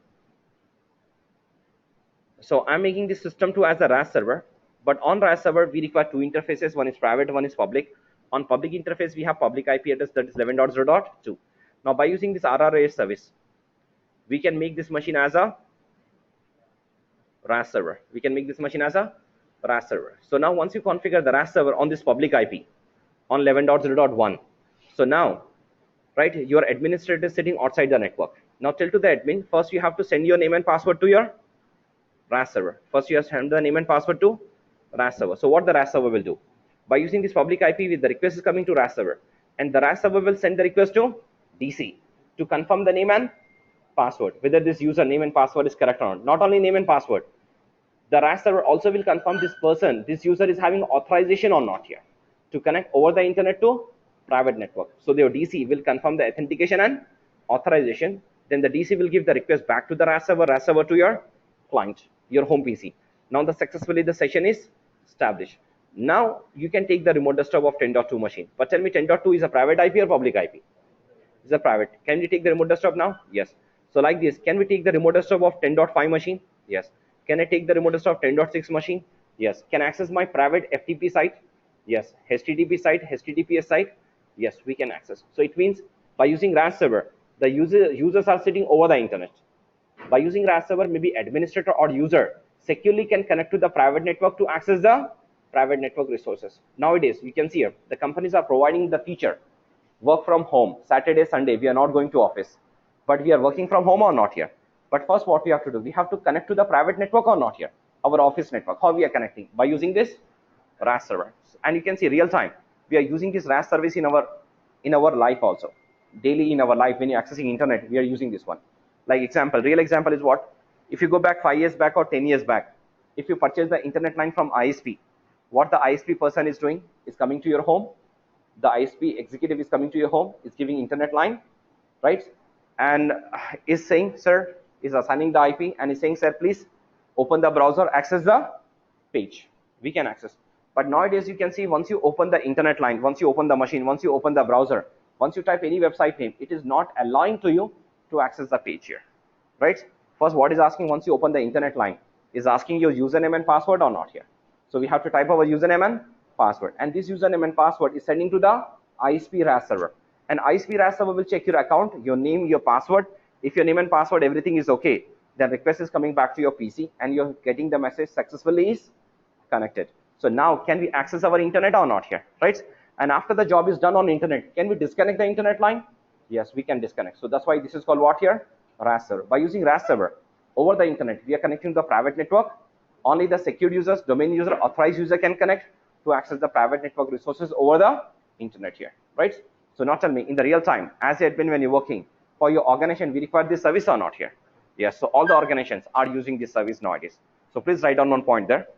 So I'm making this system to as a RAS server, but on RAS server we require two interfaces. One is private, one is public. On public interface we have public IP address, that is 11.0.2. Now by using this RAS service, we can make this machine as a RAS server. We can make this machine as a RAS server. So now once you configure the RAS server on this public IP on 11.0.1, so now, right, your administrator is sitting outside the network. Now tell to the admin, first you have to send your name and password to your RAS server. First you have to send the name and password to RAS server. So what the RAS server will do? By using this public IP, with the request is coming to RAS server, and the RAS server will send the request to DC to confirm the name and password, whether this user name and password is correct or not. Not only name and password, the RAS server also will confirm this person, this user is having authorization or not here to connect over the internet to private network. So the DC will confirm the authentication and authorization. Then the DC will give the request back to the RAS server to your client, your home PC. Now successfully the session is established. Now you can take the remote desktop of 10.2 machine. But tell me, 10.2 is a private IP or public IP? It's a private. Can we take the remote desktop now? Yes. So like this, can we take the remote desktop of 10.5 machine? Yes. Can I take the remote desktop of 10.6 machine? Yes. Can I access my private FTP site? Yes. HTTP site, HTTPS site? Yes, we can access. So it means by using RAS server, the users are sitting over the internet. By using RAS server, maybe administrator or user securely can connect to the private network to access the private network resources. Nowadays, you can see here, the companies are providing the feature, work from home, Saturday, Sunday, we are not going to office, but we are working from home or not here. But first what we have to do, we have to connect to the private network or not here, our office network. How we are connecting? By using this RAS server. And you can see real time, we are using this RAS service in our life also. Daily in our life, when you're accessing internet, we are using this one. Like example, real example is what? If you go back 5 years back or 10 years back, if you purchase the internet line from ISP, what the ISP person is doing is coming to your home. The ISP executive is coming to your home, is giving internet line, right? And is saying, sir, is assigning the IP and is saying, sir, please open the browser, access the page. We can access. But nowadays you can see, once you open the internet line, once you open the machine, once you open the browser, once you type any website name, it is not allowing to you to access the page here, right? First, what is asking once you open the internet line is asking your username and password or not here. So we have to type our username and password, and this username and password is sending to the ISP RAS server, and ISP RAS server will check your account, your name, your password. If your name and password everything is okay, the request is coming back to your PC and you're getting the message successfully is connected. So now can we access our internet or not here, right? And after the job is done on internet, can we disconnect the internet line? Yes, we can disconnect. So that's why this is called what here? RAS server. By using RAS server over the internet, we are connecting to the private network. Only the secured users, domain user, authorized user can connect to access the private network resources over the internet here, right? So now tell me, in the real time, as admin, when you're working for your organization, we require this service or not here? Yes, so all the organizations are using this service nowadays. So please write down one point there.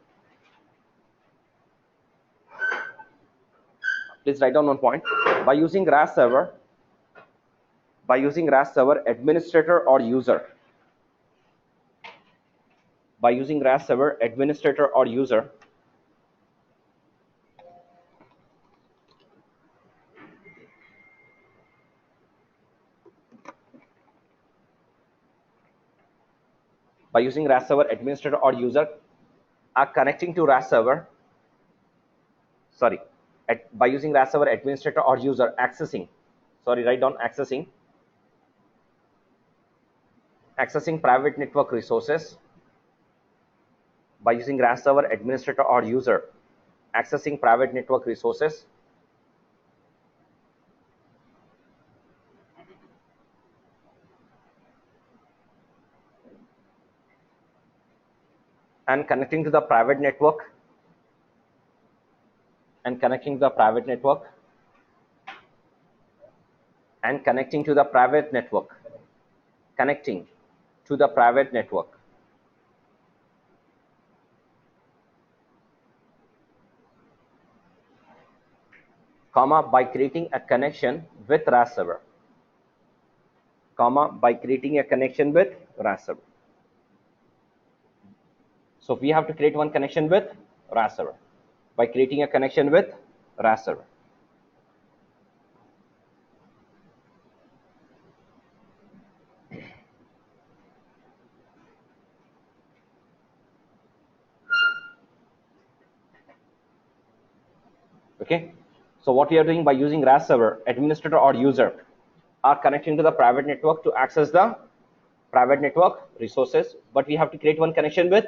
Please write down one point. By using RAS server, administrator or user, by using RAS server, administrator or user by using RAS server, administrator or user are connecting to RAS server, sorry, by using RAS server, administrator or user accessing, sorry, write down accessing private network resources. By using RAS server, administrator or user accessing private network resources and connecting to the private network, and connecting to the private network, and connecting to the private network, connecting to the private network, comma, by creating a connection with RAS server, comma, by creating a connection with RAS server. So we have to create one connection with RAS server by creating a connection with RAS server. Okay, so what we are doing by using RAS server, administrator or user are connecting to the private network to access the private network resources, but we have to create one connection with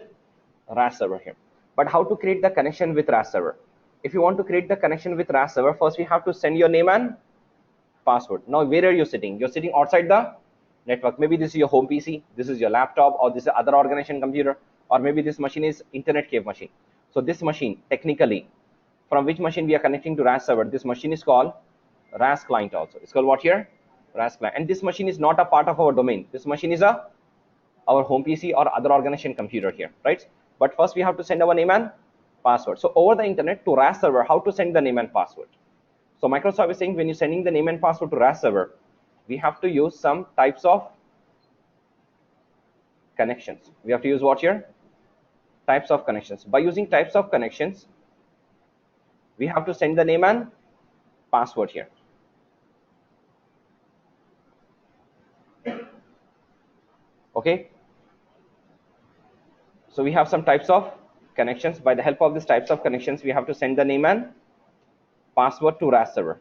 RAS server here. But how to create the connection with RAS server? If you want to create the connection with RAS server, first we have to send your name and password. Now where are you sitting? You're sitting outside the network. Maybe this is your home PC, this is your laptop, or this is other organization computer, or maybe this machine is internet cave machine. So this machine, technically, from which machine we are connecting to RAS server, this machine is called RAS client also. It's called what here? RAS client. And this machine is not a part of our domain. This machine is our home PC or other organization computer here, right? But first we have to send our name and password. So over the internet to RAS server, how to send the name and password? So Microsoft is saying when you're sending the name and password to RAS server, we have to use some types of connections. We have to use what here? Types of connections. By using types of connections, we have to send the name and password here. Okay. So we have some types of connections. By the help of these types of connections, we have to send the name and password to RAS server.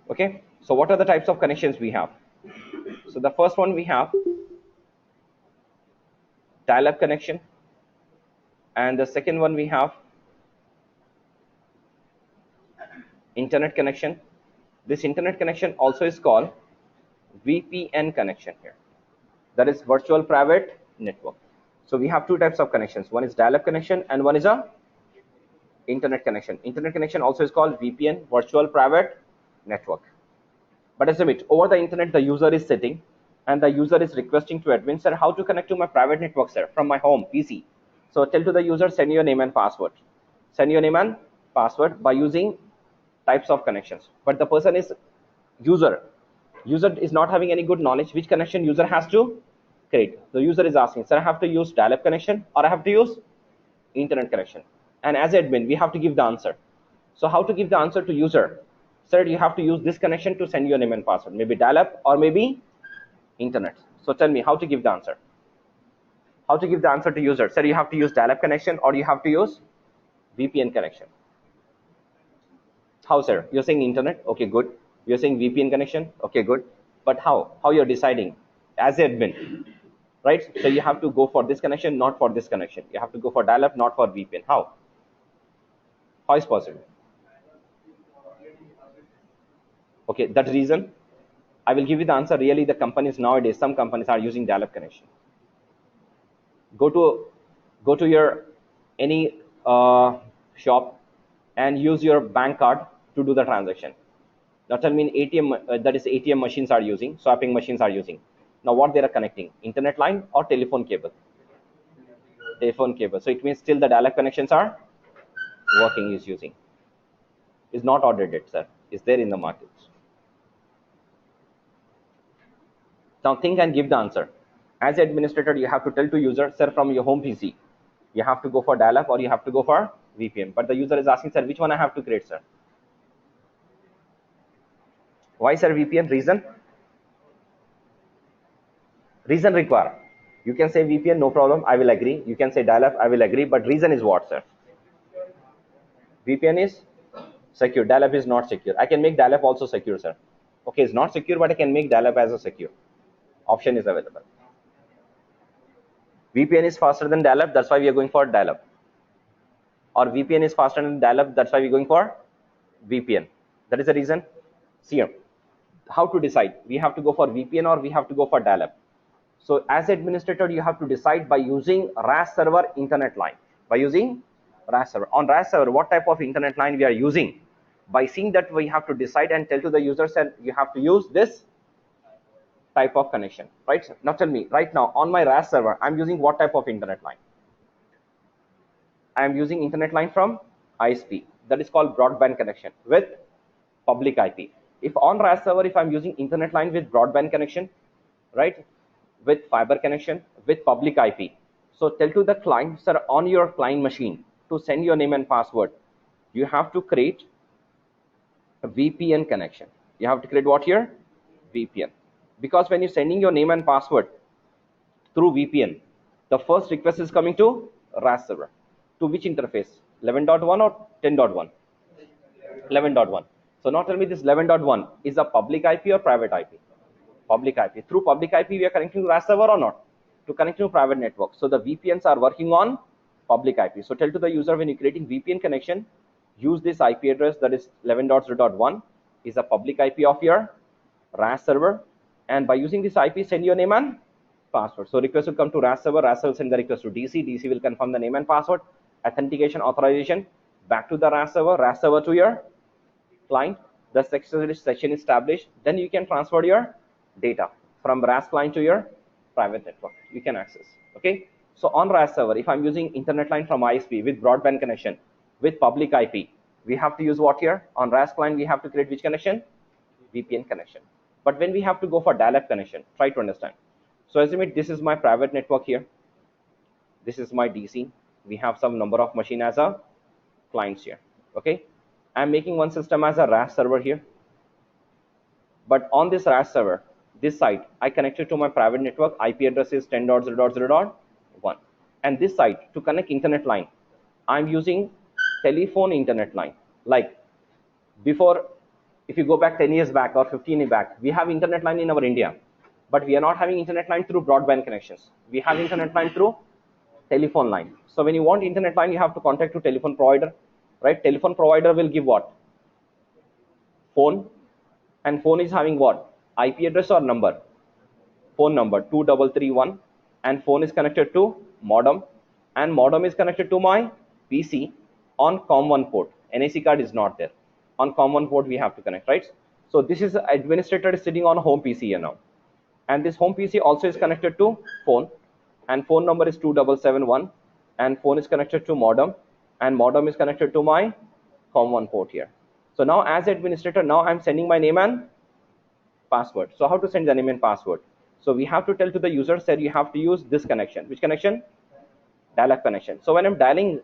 Okay. So what are the types of connections we have? So the first one we have dial-up connection, and the second one we have internet connection. This internet connection also is called VPN connection here. That is virtual private network. So we have two types of connections. One is dial-up connection and one is a internet connection. Internet connection also is called VPN, virtual private network. But as a bit over the internet, the user is sitting and the user is requesting to admin, sir, how to connect to my private network, sir, from my home PC. So tell to the user, send your name and password. Send your name and password by using types of connections. But the person is user is not having any good knowledge which connection user has to create. The user is asking, sir, I have to use dial-up connection or I have to use internet connection. And as admin, we have to give the answer. So how to give the answer to user? Sir, you have to use this connection to send your name and password, maybe dial-up or maybe internet. So tell me how to give the answer. How to give the answer to user? Sir, you have to use dial-up connection or you have to use VPN connection. How, sir? You're saying internet? Okay, good. You're saying VPN connection? Okay, good. But how? How you're deciding? As admin, right? So you have to go for this connection, not for this connection. You have to go for dial-up, not for VPN. How? How is possible? Okay, that reason, I will give you the answer. Really, the companies nowadays, some companies are using dial-up connection. Go to your any shop and use your bank card to do the transaction. Now tell me, ATM, that is ATM machines are using, swapping machines are using. Now what they are connecting? Internet line or telephone cable? Telephone cable. So it means still the dial-up connections are working, is using. Is not audited, sir. Is there in the market. Now think and give the answer. As administrator, you have to tell to user, sir, from your home PC, you have to go for dial-up or you have to go for VPN. But the user is asking, sir, which one I have to create, sir? Why, sir, VPN? Reason? Reason require. You can say VPN, no problem, I will agree. You can say dial-up, I will agree. But reason is what, sir? VPN is secure. Dial-up is not secure. I can make dial-up also secure, sir. Okay, it's not secure, but I can make dial-up as a secure. Option is available. VPN is faster than dial-up, that's why we are going for dial-up. Or VPN is faster than dial-up, that's why we're going for VPN. That is the reason. See here, how to decide? We have to go for VPN or we have to go for dial-up. So as administrator, you have to decide by using RAS server internet line. By using RAS server. On RAS server, what type of internet line we are using? By seeing that, we have to decide and tell to the users that you have to use this type of connection, right? Now tell me, right now on my RAS server, I'm using what type of internet line? I am using internet line from ISP. That is called broadband connection with public IP. If on RAS server, if I'm using internet line with broadband connection, right, with fiber connection, with public IP. So tell to the client, sir, on your client machine to send your name and password, you have to create a VPN connection. You have to create what here? VPN. Because when you're sending your name and password through VPN, the first request is coming to RAS server. To which interface? 11.1 or 10.1? 11.1. So now tell me, this 11.1 is a public IP or private IP? Public IP. Through public IP, we are connecting to RAS server or not? To connect to private network. So the VPNs are working on public IP. So tell to the user, when you're creating VPN connection, use this IP address, that is 11.0.1 is a public IP of your RAS server. And by using this IP, send your name and password. So request will come to RAS server will send the request to DC. DC will confirm the name and password, authentication, authorization, back to the RAS server to your client. The session is established. Then you can transfer your data from RAS client to your private network. You can access. Okay. So on RAS server, if I'm using internet line from ISP with broadband connection with public IP, we have to use what here? On RAS client, we have to create which connection? VPN connection. But when we have to go for dial-up connection, try to understand. So assume this is my private network here. This is my DC. We have some number of machine as a clients here. Okay. I'm making one system as a RAS server here. But on this RAS server, this side, I connected to my private network. IP address is 10.0.0.1. And this side, to connect internet line, I'm using telephone internet line. Like before, if you go back 10 years back or 15 years back, we have internet line in our India. But we are not having internet line through broadband connections. We have internet line through telephone line. So when you want internet line, you have to contact to telephone provider, right? Telephone provider will give what? Phone. And phone is having what? IP address or number? Phone number 2331. And phone is connected to modem. And modem is connected to my PC on COM1 port. NAC card is not there. On COM1 port we have to connect, right? So this is administrator is sitting on home PC here now. And this home PC also is connected to phone, and phone number is 2771, and phone is connected to modem, and modem is connected to my COM1 port here. So now as administrator, now I'm sending my name and password. So how to send the name and password? So we have to tell to the user that you have to use this connection. Which connection? Dial-up connection. So when I'm dialing,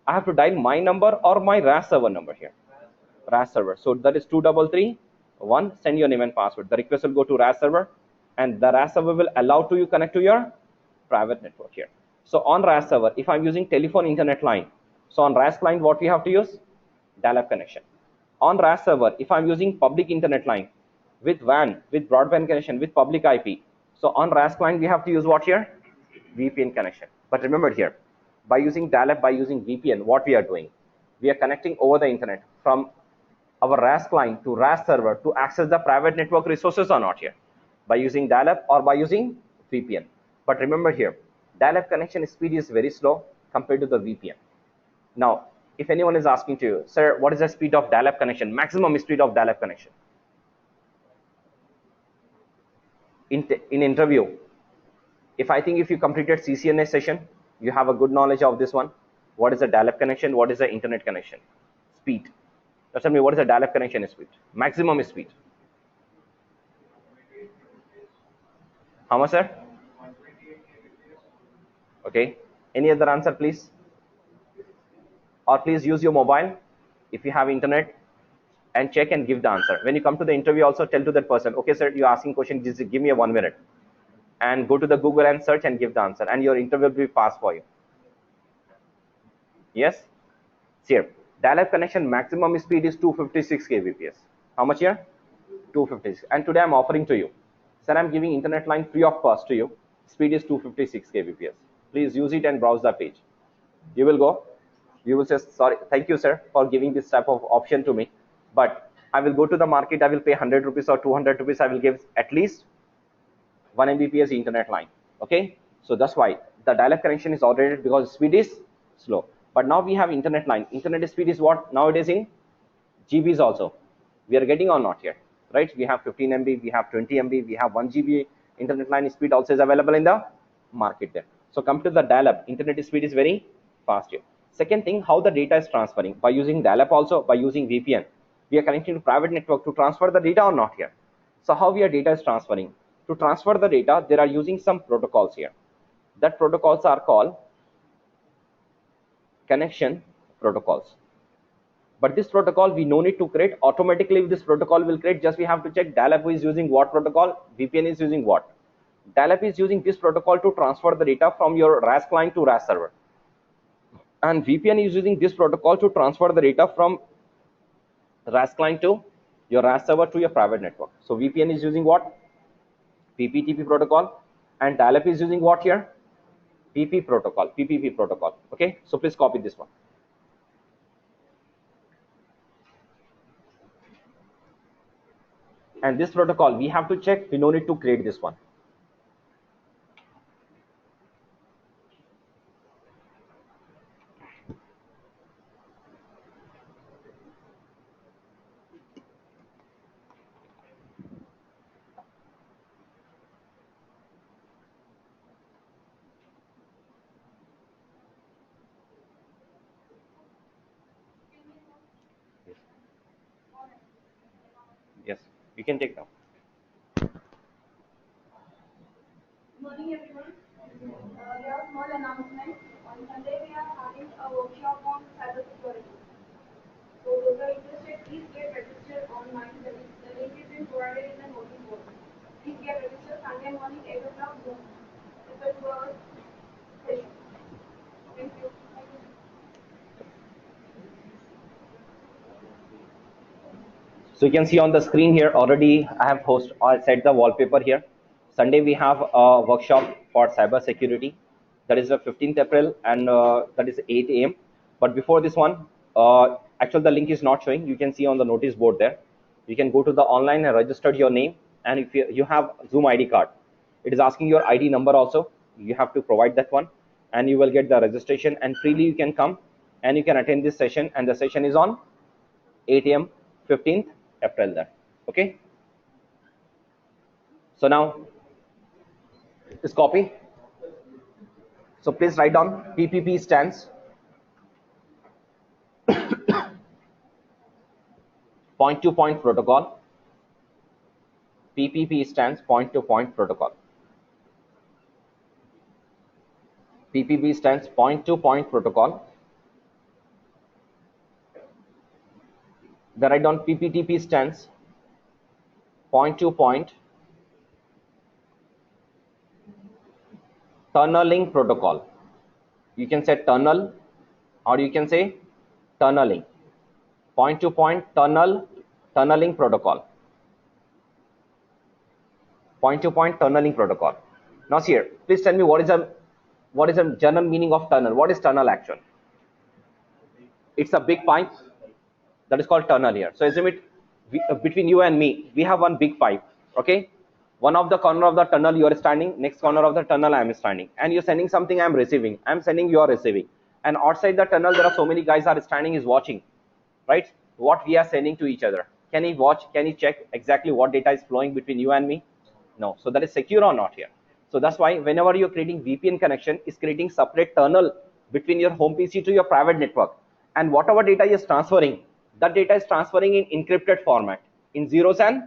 I have to dial my number or my RAS server number here. RAS server. So that is 2331. Send your name and password. The request will go to RAS server, and the RAS server will allow to you connect to your private network here. So on RAS server, if I'm using telephone internet line, so on RAS client, what we have to use? Dial-up connection. On RAS server, if I'm using public internet line with WAN, with broadband connection, with public IP, so on RAS client, we have to use what here? VPN connection. But remember here, by using dial-up, by using VPN, what we are doing? We are connecting over the internet from our RAS client to RAS server to access the private network resources or not here? By using dial-up or by using VPN. But remember here, dial-up connection speed is very slow compared to the VPN. Now, if anyone is asking to you, sir, what is the speed of dial-up connection, maximum speed of dial-up connection? In interview, if you completed CCNA session, you have a good knowledge of this one. What is the dial-up connection? What is the internet connection? Speed. Now tell me, what is the dial-up connection speed? Maximum speed. How much, sir? Okay. Any other answer, please? Or please use your mobile if you have internet and check and give the answer. When you come to the interview, also tell to that person, okay, sir, you're asking question, just give me a 1 minute. And go to the Google and search and give the answer. And your interview will be passed for you. Yes? Here. Dial-up connection maximum speed is 256 kbps. How much here? 256. And today I'm offering to you, sir, I'm giving internet line free of cost to you. Speed is 256 kbps. Please use it and browse the page. You will go. You will say, sorry, thank you, sir, for giving this type of option to me. But I will go to the market. I will pay 100 rupees or 200 rupees. I will give at least 1 Mbps internet line. Okay, so that's why the dial-up connection is outdated because speed is slow. But now we have internet line. Internet speed is what nowadays in GBs also. We are getting or not yet, right? We have 15 MB, we have 20 MB, we have 1 GB. Internet line speed also is available in the market there. So come to the dial-up, internet speed is very fast here. Second thing, how the data is transferring by using dial-up, also by using VPN. We are connecting to private network to transfer the data or not here. So how your data is transferring? To transfer the data, they are using some protocols here. That protocols are called connection protocols. But this protocol we no need to create automatically. This protocol will create, just we have to check dial-up is using what protocol, VPN is using what. Dial-up is using this protocol to transfer the data from your RAS client to RAS server, and VPN is using this protocol to transfer the data from RAS client to your RAS server to your private network. So VPN is using what, PPTP protocol, and dial-up is using what here, PPP protocol. Okay, so please copy this one. And this protocol we have to check, we no need to create this one. Yes, yes, you can take now. Good morning, everyone. We have a small announcement. On Sunday, we are having a workshop on cybersecurity. So, those are interested, please get registered online. The link is been provided in the notice board. Please get registered Sunday morning, 8 o'clock Zoom. It's a 2 hour session. Thank you. So you can see on the screen here already I have set the wallpaper here. Sunday we have a workshop for cyber security. That is the 15th April, and that is 8 a.m. But before this one, actually the link is not showing. You can see on the notice board there. You can go to the online and register your name, and if you have Zoom ID card, it is asking your ID number also. You have to provide that one, and you will get the registration, and freely you can come and you can attend this session. And the session is on 8 a.m. 15th April there. Okay, so now this copy. So please write down PPP stands point to point protocol. PPP stands point to point protocol. PPP stands point to point protocol. Then write down PPTP stands point to point tunneling protocol. You can say tunnel, or you can say tunneling. Point to point tunneling protocol. Point to point tunneling protocol. Now here, please tell me what is the general meaning of tunnel? What is tunnel actually? It's a big pipe. That is called tunnel here. So assume it between you and me, we have one big pipe. Okay, one of the corner of the tunnel you are standing, next corner of the tunnel I am standing, and you're sending something, I am receiving, I am sending, you are receiving, and outside the tunnel there are so many guys are standing, is watching, right, what we are sending to each other. Can he watch, can he check exactly what data is flowing between you and me? No. So that is secure or not here? So that's why whenever you're creating VPN connection, is creating separate tunnel between your home PC to your private network, and whatever data is transferring, that data is transferring in encrypted format in zeros and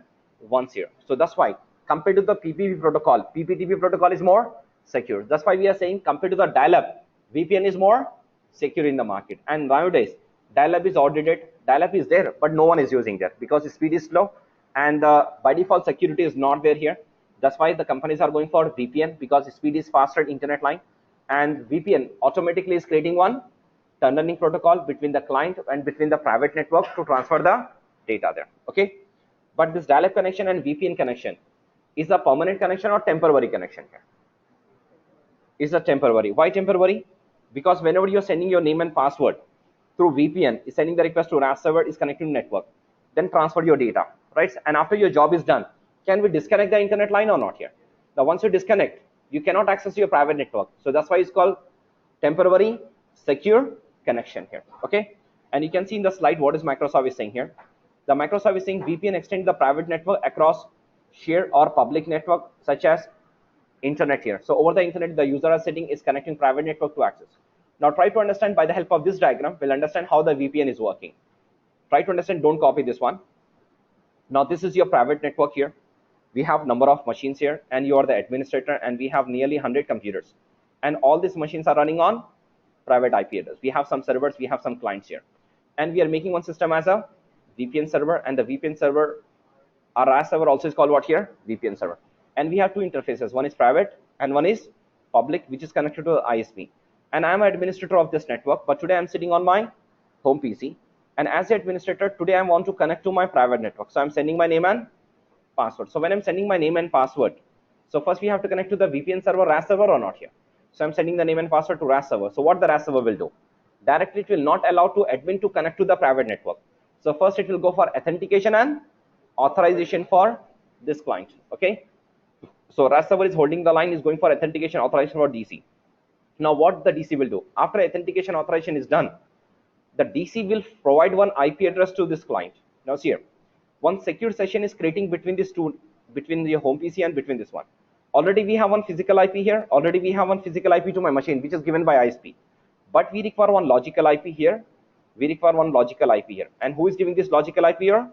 ones here. So that's why compared to the PPP protocol, PPTP protocol is more secure. That's why we are saying compared to the dial-up, VPN is more secure in the market. And nowadays dial-up is outdated. Dial-up is there, but no one is using that because the speed is slow, and by default security is not there here. That's why the companies are going for VPN, because the speed is faster internet line, and VPN automatically is creating one tunneling protocol between the client and between the private network to transfer the data there. Okay, but this dial-up connection and VPN connection is a permanent connection or temporary connection here? Is a temporary. Why temporary? Because whenever you're sending your name and password through VPN, is sending the request to RAS server, is connecting to network, then transfer your data, right? And after your job is done, can we disconnect the internet line or not here? Now once you disconnect, you cannot access your private network. So that's why it's called temporary secure connection here. Okay, and you can see in the slide what is Microsoft is saying here. The Microsoft is saying VPN extends the private network across shared or public network such as internet here. So over the internet, the user setting is connecting private network to access. Now try to understand by the help of this diagram, we'll understand how the VPN is working. Try to understand, don't copy this one. Now this is your private network here. We have number of machines here and you are the administrator, and we have nearly 100 computers. And all these machines are running on private IP address. We have some servers, we have some clients here. And we are making one system as a VPN server, and the VPN server, our RAS server also is called what here? VPN server. And we have two interfaces. One is private and one is public, which is connected to the ISP. And I am an administrator of this network, but today I'm sitting on my home PC. And as the administrator, today I want to connect to my private network. So I'm sending my name and password. So when I'm sending my name and password, so first we have to connect to the VPN server, RAS server or not here. So I'm sending the name and password to RAS server. So what the RAS server will do? Directly it will not allow to admin to connect to the private network. So first it will go for authentication and authorization for this client. Okay. So RAS server is holding the line, is going for authentication authorization for DC. Now what the DC will do? After authentication authorization is done, the DC will provide one IP address to this client. Now see here, one secure session is creating between these two, between your home PC and between this one. Already we have one physical IP here. Already we have one physical IP to my machine, which is given by ISP. But we require one logical IP here. We require one logical IP here. And who is giving this logical IP here?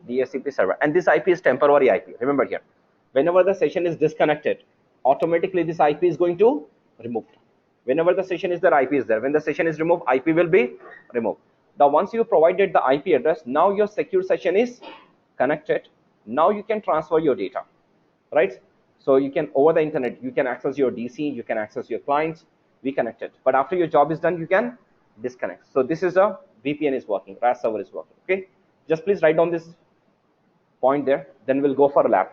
DHCP server. And this IP is temporary IP. Remember here, whenever the session is disconnected, automatically this IP is going to remove. Whenever the session is there, IP is there. When the session is removed, IP will be removed. Now once you provided the IP address, now your secure session is connected. Now you can transfer your data, right? So you can, over the internet, you can access your DC, you can access your clients, we connected. But after your job is done, you can disconnect. So this is a VPN is working, RAS server is working. Okay, just please write down this point there, then we'll go for a lab.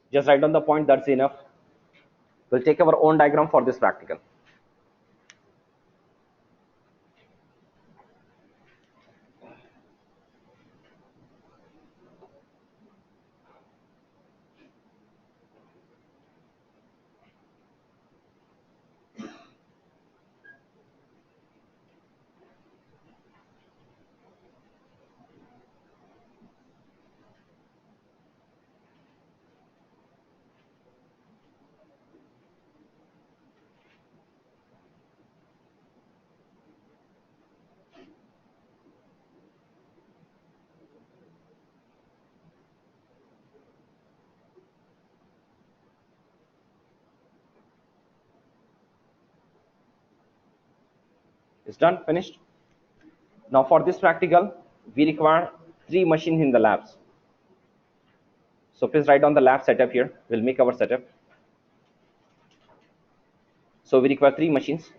Just write down the point, that's enough. We'll take our own diagram for this practical. It's done, finished. Now for this practical, we require 3 machines in the labs. So please write down the lab setup here. We'll make our setup. So we require 3 machines.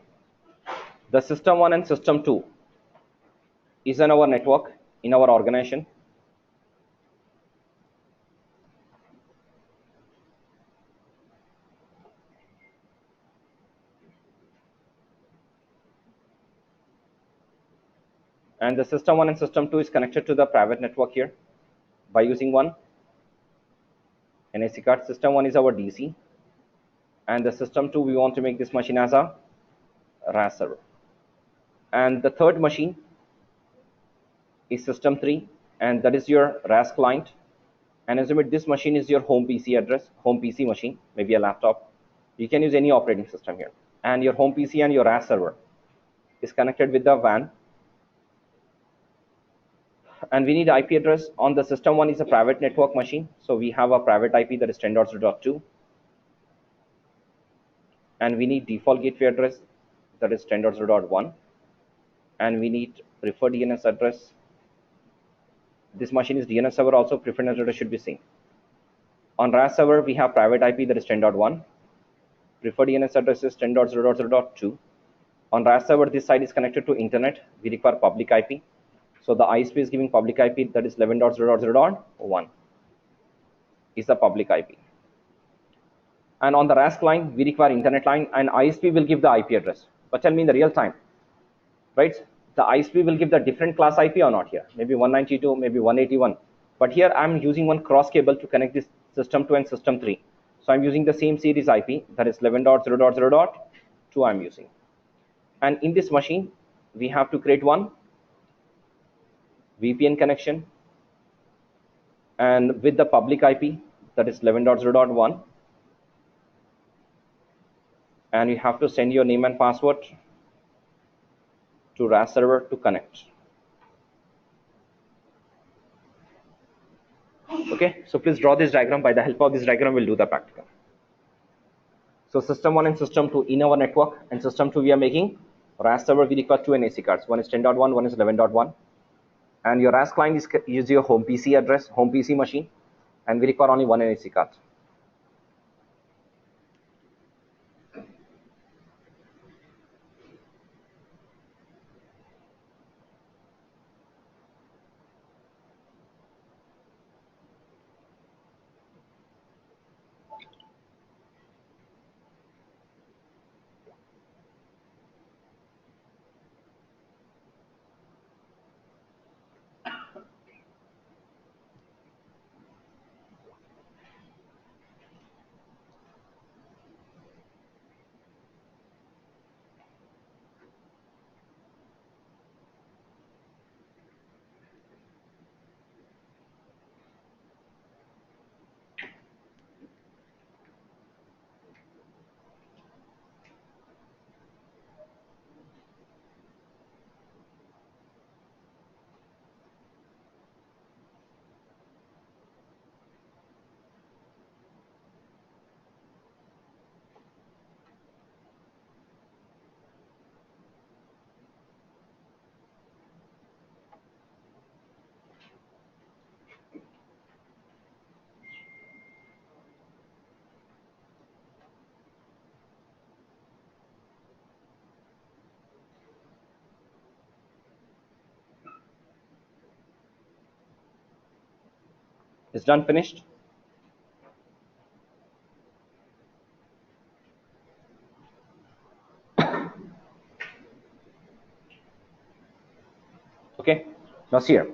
The system 1 and system 2 is on our network in our organization. And the system 1 and system 2 is connected to the private network here by using one NIC card. System 1 is our DC, and the system 2 we want to make this machine as a RAS server. And the third machine is system 3, and that is your RAS client. And assume this machine is your home PC address, home PC machine, maybe a laptop. You can use any operating system here. And your home PC and your RAS server is connected with the WAN And we need IP address. On the system one is a private network machine, so we have a private IP that is 10.0.2, and we need default gateway address that is 10.0.1, and we need preferred DNS address. This machine is DNS server also, preferred address should be synced. On RAS server, we have private IP that is 10.1, preferred DNS address is 10.0.0.2. On RAS server, this side is connected to internet, we require public IP. So the ISP is giving public IP that is 11.0.0.1 is the public IP. And on the RAS client, we require internet line, and ISP will give the IP address. But tell me in the real time, right? The ISP will give the different class IP or not here? Maybe 192, maybe 181. But here I'm using one cross cable to connect this system 2 and system 3. So I'm using the same series IP, that is 11.0.0.2 I'm using. And in this machine, we have to create one VPN connection, and with the public IP, that is 11.0.1. And you have to send your name and password to RAS server to connect. Okay, so please draw this diagram. By the help of this diagram, we'll do the practical. So system 1 and system 2 in our network, and system 2 we are making RAS server. We require 2 NAC cards. One is 10.1, one is 11.1. And your RAS client is your home PC address, home PC machine, and we require only 1 NAC card. It's done, finished. Okay, now see here.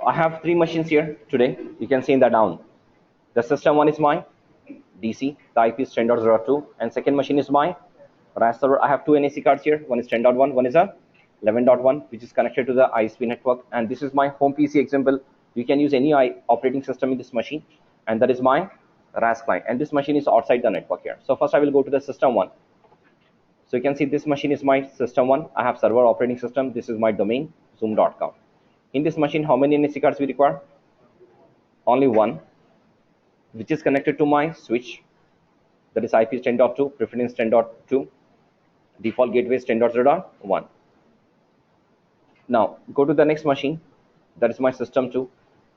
I have 3 machines here today. You can see in the down. The system 1 is my DC, the IP is 10.0.2, and second machine is my RAS server. I have 2 NAC cards here. One is 10.1, one is a 11.1, which is connected to the ISP network. And this is my home PC example. You can use any operating system in this machine, and that is my RAS client. And this machine is outside the network here. So first I will go to the system 1. So you can see this machine is my system 1. I have server operating system. This is my domain, zoom.com. In this machine, how many NAC cards we require? Only one, which is connected to my switch, that is IP is 10.2, preference 10.2, default gateway is 10.0.1. Now go to the next machine, that is my system 2.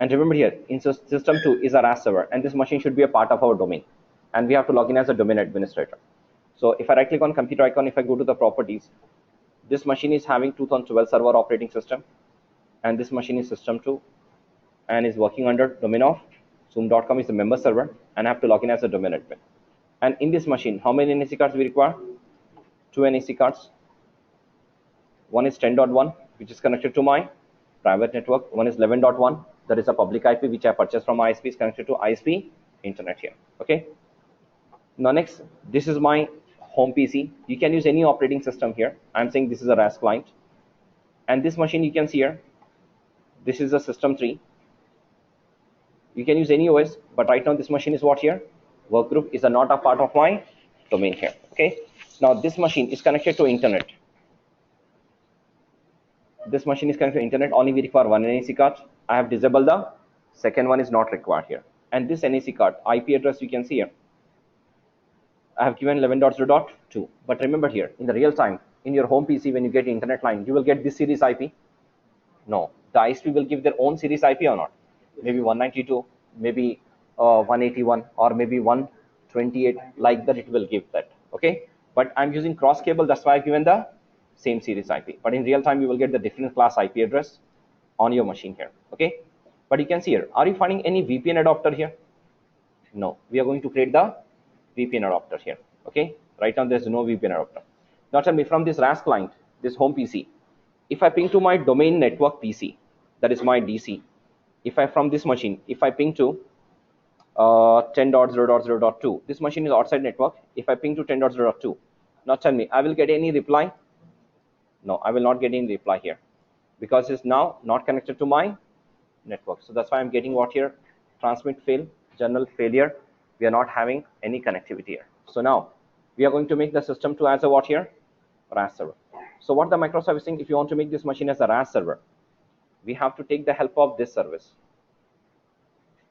And remember here, in system 2 is a RAS server, and this machine should be a part of our domain, and we have to log in as a domain administrator. So if I right click on computer icon, if I go to the properties, this machine is having 2012 server operating system, and this machine is system 2 and is working under domain of zoom.com is the member server, and I have to log in as a domain admin. And in this machine, how many NAC cards we require? 2 NAC cards. One is 10.1, which is connected to my private network. One is 11.1, that is a public IP which I purchased from ISP, is connected to ISP internet here. Okay. Now next, this is my home PC. You can use any operating system here. I'm saying this is a RAS client. And this machine you can see here, this is a system 3. You can use any OS, but right now this machine is what here? Workgroup is not a part of my domain here. Okay. Now this machine is connected to internet. this machine is connected to internet, only we require one NEC card. I have disabled the second one, is not required here. And this NEC card IP address you can see here, I have given 11.0.2. But remember here, in the real time, in your home PC, when you get internet line, you will get this series IP. No, the ISP will give their own series IP or not? Maybe 192, maybe 181, or maybe 128, like that it will give that. Okay, but I'm using cross cable, that's why I've given the same series IP. But in real time, you will get the different class IP address on your machine here. Okay, but you can see here, are you finding any VPN adapter here? No, we are going to create the VPN adapter here. Okay, right now there's no VPN adapter. Now tell me, from this RAS client, this home PC, if I ping to my domain network PC, that is my DC, if I from this machine, if I ping to 10.0.0.2, this machine is outside network. If I ping to 10.0.2, now tell me, I will get any reply? No, I will not get any reply here, because it's now not connected to my network. So that's why I'm getting what here? Transmit fail, general failure. We are not having any connectivity here. So now we are going to make the system to as a what here? RAS server. So what the microservicing, if you want to make this machine as a RAS server, we have to take the help of this service.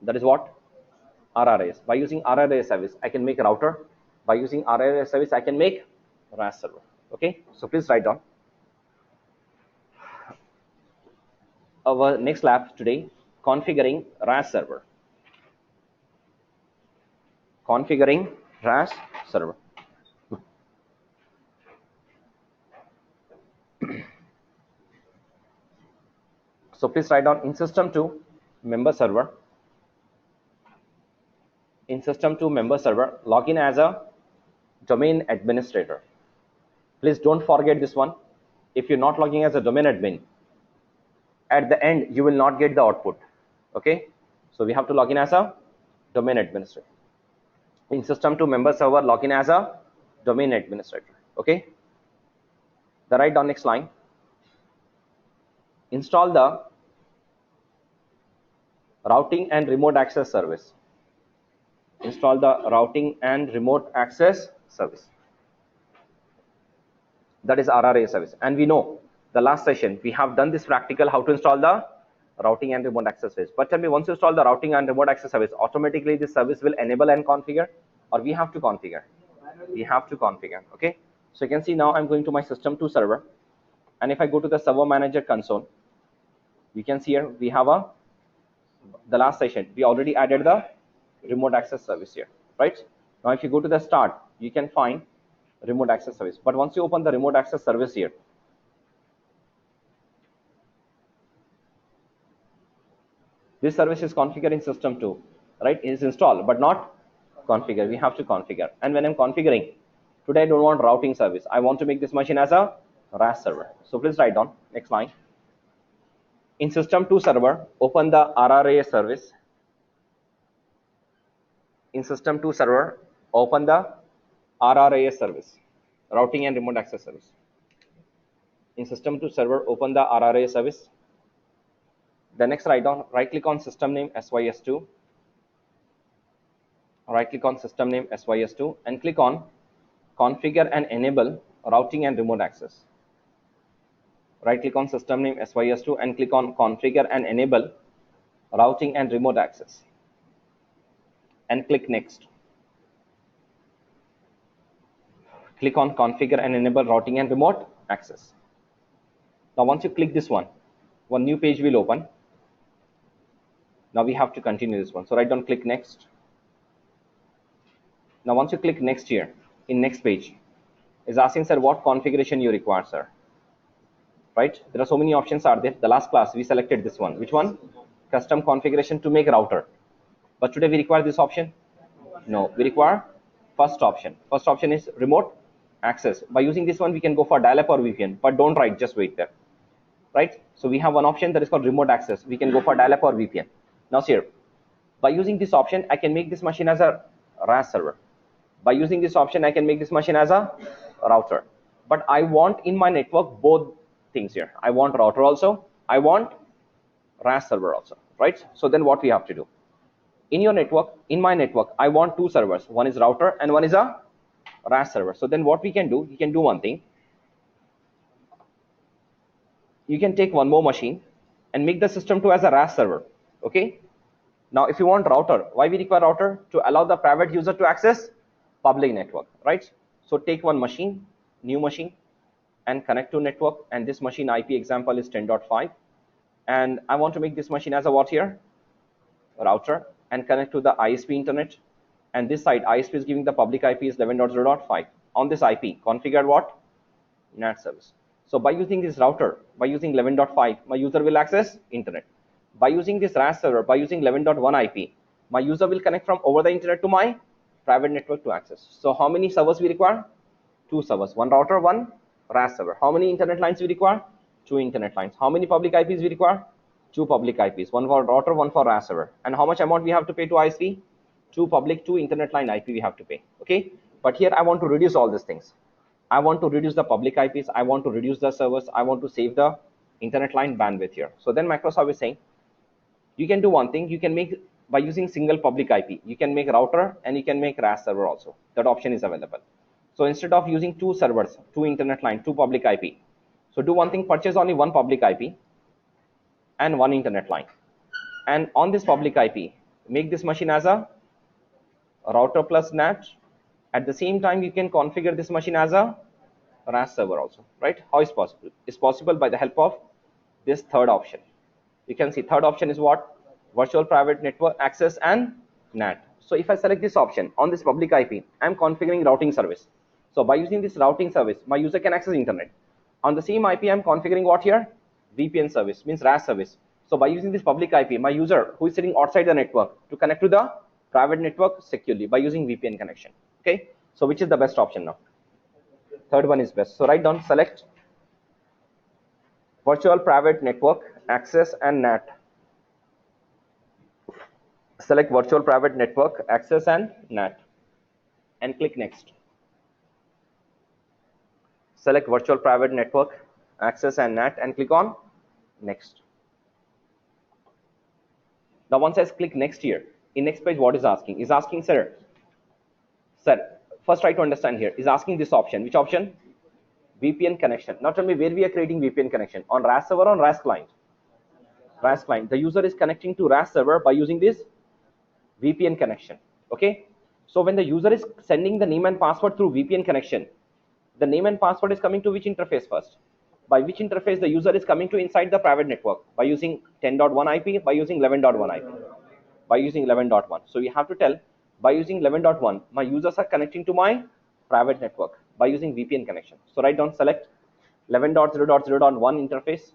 That is what? RAS. By using RAS service, I can make a router. By using RAS service, I can make RAS server. Okay, so please write down. Our next lab today, configuring RAS server. Configuring RAS server. So please write down, in system to member server. In system to member server, login as a domain administrator. Please don't forget this one. If you're not logging as a domain admin, at the end you will not get the output. Okay, so we have to log in as a domain administrator. In system to member server, login as a domain administrator. Okay, the write down next line, install the routing and remote access service. Install the routing and remote access service, that is RRA service. And we know the last session we have done this practical, how to install the routing and remote access service. But tell me, once you install the routing and remote access service, automatically this service will enable and configure, or we have to configure? We have to configure. Okay, so you can see now I'm going to my system to server, and if I go to the server manager console, you can see here we have the last session we already added the remote access service here, right? Now if you go to the start, you can find remote access service. But once you open the remote access service here, this service is configured in system 2, right? It is installed but not configured. We have to configure. And when I'm configuring, today I don't want routing service, I want to make this machine as a RAS server. So please write down next line, in system 2 server, open the RRA service. In system 2 server, open the RRA service, routing and remote access service. In system 2 server, open the RRA service. The next write down, right click on system name SYS2, right click on system name SYS2 and click on configure and enable routing and remote access. Right click on system name SYS2 and click on configure and enable routing and remote access, and click next. Click on configure and enable routing and remote access. Now once you click this one new page will open. Now we have to continue this one, so write down click next. Now once you click next here, in next page is asking, sir, what configuration you require, sir, right? There are so many options are there. The last class we selected this one. Which one? Custom configuration to make router. But today we require this option? No, we require first option. First option is remote access. By using this one we can go for dial-up or VPN, but don't write, just wait there, right? So we have one option that is called remote access. We can go for dial-up or VPN. Now here, by using this option I can make this machine as a RAS server. By using this option I can make this machine as a router. But I want in my network both things here. I want router also, I want RAS server also, right? So then what we have to do, in your network, in my network, I want two servers, one is router and one is a RAS server. So then what we can do, one thing, you can take one more machine and make the system to as a RAS server. Okay. Now, if you want router, why we require router? To allow the private user to access public network, right? So take one machine, new machine, and connect to network. And this machine IP example is 10.5. And I want to make this machine as a what here? Router, and connect to the ISP internet. And this side, ISP is giving the public IP is 11.0.5. On this IP, configured what? NAT service. So by using this router, by using 11.5, my user will access internet. By using this RAS server, by using 11.1 IP, my user will connect from over the internet to my private network to access. So how many servers we require? Two servers, one router, one RAS server. How many internet lines we require? Two internet lines. How many public IPs we require? Two public IPs, one for router, one for RAS server. And how much amount we have to pay to ISP? Two public, two internet line IP we have to pay. Okay, but here I want to reduce all these things. I want to reduce the public IPs. I want to reduce the servers. I want to save the internet line bandwidth here. So then Microsoft is saying, you can do one thing. You can make, by using single public IP, you can make router and you can make RAS server also. That option is available. So instead of using two servers, two internet line, two public IP, so do one thing, purchase only one public IP and one internet line. And on this public IP, make this machine as a router plus NAT. At the same time, you can configure this machine as a RAS server also, right? How is possible? It's possible by the help of this third option. You can see third option is what? Virtual private network access and NAT. So if I select this option on this public IP, I'm configuring routing service. So by using this routing service, my user can access internet. On the same IP, I'm configuring what here? VPN service, means RAS service. So by using this public IP, my user who is sitting outside the network to connect to the private network securely by using VPN connection. Okay. So which is the best option now? Third one is best. So write down, select virtual private network access and NAT. Select virtual private network access and NAT and click next. Select virtual private network access and NAT and click on next. Now once I click next here, in next page what is asking? Is asking, sir, first try to understand here, is asking this option. Which option? VPN connection. Now tell me where we are creating VPN connection, on RAS server or on RAS client? RAS client. The user is connecting to RAS server by using this VPN connection. Okay. So when the user is sending the name and password through VPN connection, the name and password is coming to which interface first? By which interface the user is coming to inside the private network? By using 10.1 IP, by using 11.1 IP, by using 11.1. So we have to tell, by using 11.1, my users are connecting to my private network by using VPN connection. So write down, select 11.0.0.1 interface.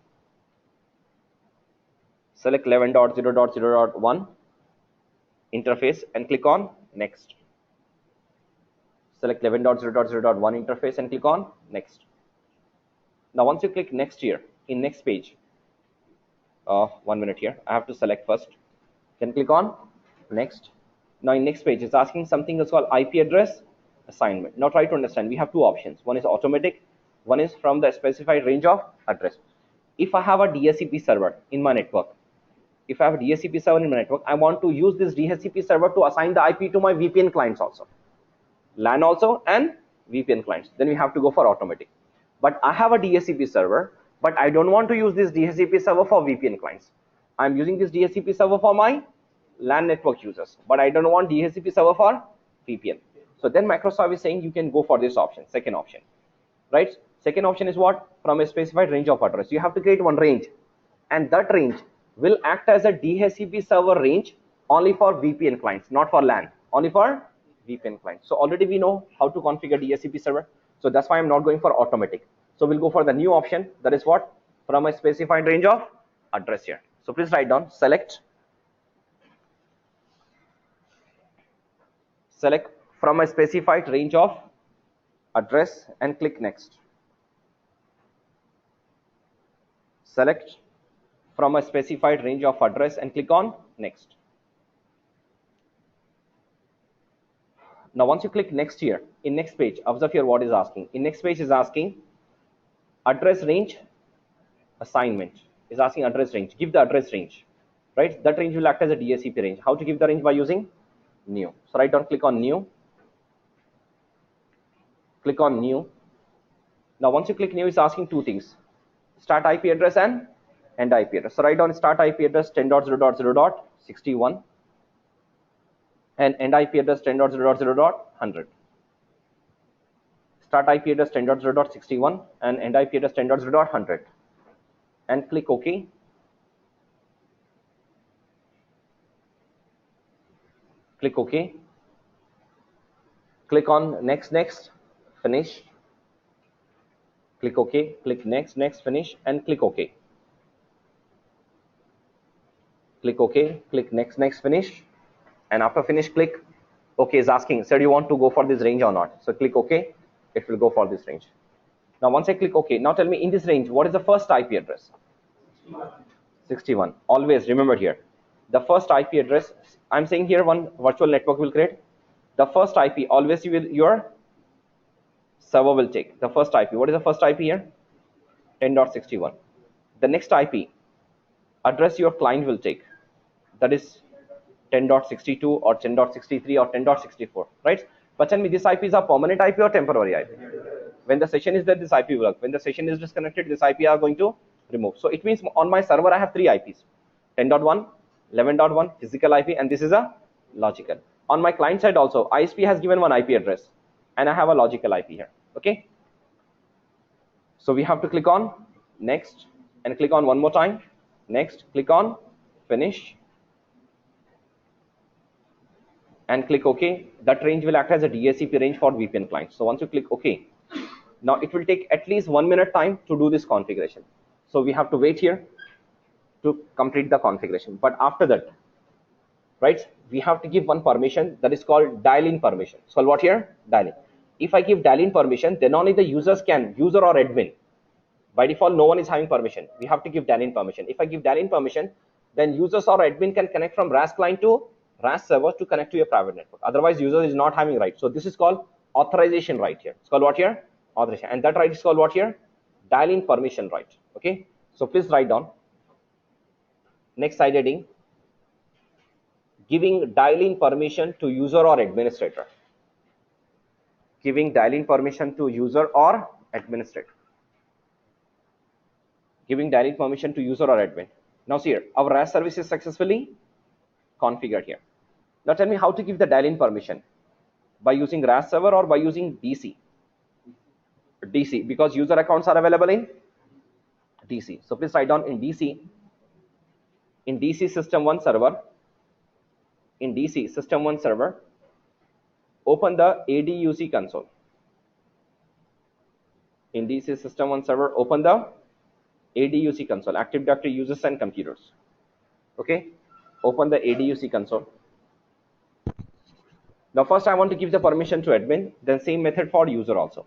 Select 11.0.0.1 interface and click on next. Select 11.0.0.1 interface and click on next. Now once you click next here, in next page, 1 minute here, I have to select first. Can click on next. Now in next page, it's asking something that's called IP address assignment. Now try to understand, we have two options. One is automatic, one is from the specified range of address. If I have a DHCP server in my network, if I have a DHCP server in my network, I want to use this DHCP server to assign the IP to my VPN clients also, LAN also and VPN clients. Then we have to go for automatic. But I have a DHCP server, but I don't want to use this DHCP server for VPN clients. I'm using this DHCP server for my LAN network users, but I don't want DHCP server for VPN. So then Microsoft is saying you can go for this option, second option, right? Second option is what? From a specified range of address. You have to create one range, and that range will act as a DHCP server range only for VPN clients, not for LAN, only for VPN clients. So already we know how to configure DHCP server. So that's why I'm not going for automatic. So we'll go for the new option. That is what? From a specified range of address here. So please write down, select from a specified range of address and click next. Select from a specified range of address and click on next. Now once you click next here, in next page, observe here what is asking. In next page is asking address range assignment, is asking address range. Give the address range, right? That range will act as a DHCP range. How to give the range? By using new. So write down, click on new. Click on new. Now once you click new, it's asking two things. start IP address and end IP address. So write down start IP address 10.0.0.61 and end IP address 10.0.0.100. Start IP address 10.0.61 and end IP address 10.0.100 and click OK. Click OK. Click on next, finish. Click OK. Click next, finish and click OK. Click OK. Click next, finish. And after finish, click OK. Is asking, sir, you want to go for this range or not? So click OK. It will go for this range. Now once I click OK, now tell me in this range, what is the first IP address? 61. Always remember here, the first IP address, I'm saying here one virtual network will create. The first IP, always your server will take the first IP. What is the first IP here? 10.61. The next IP address your client will take, that is 10.62 or 10.63 or 10.64, right? But tell me, this IP is a permanent IP or temporary IP? When the session is there, this IP will work. When the session is disconnected, this IP are going to remove. So it means on my server, I have 3 IPs, 10.1, 11.1, physical IP, and this is a logical. On my client side also, ISP has given one IP address, and I have a logical IP here, okay? So we have to click on next, and click on one more time, next, click on finish, and click OK. That range will act as a DHCP range for VPN clients. So once you click OK, now it will take at least 1 minute time to do this configuration. So we have to wait here to complete the configuration. But after that, right, we have to give one permission that is called dial-in permission. So what here? Dial-in. If I give dial-in permission, then only the users can, user or admin. By default, no one is having permission. We have to give dial-in permission. If I give dial-in permission, then users or admin can connect from RAS client to RAS server to connect to your private network. Otherwise, user is not having right. So this is called authorization right here. It's called what here? Authorization. And that right is called what here? Dial-in permission right. Okay. So please write down. Next side heading, giving dial-in permission to user or administrator. Giving dial-in permission to user or administrator. Giving dial-in permission to user or admin. Now see here, our RAS service is successfully configured here. Now tell me how to give the dial-in permission. By using RAS server or by using DC? DC, because user accounts are available in DC. So please write down in DC. In DC system 1 server. In DC system 1 server, open the ADUC console. In DC system 1 server, open the ADUC console, Active Directory users and computers. Okay, open the ADUC console. Now first I want to give the permission to admin, then same method for user also.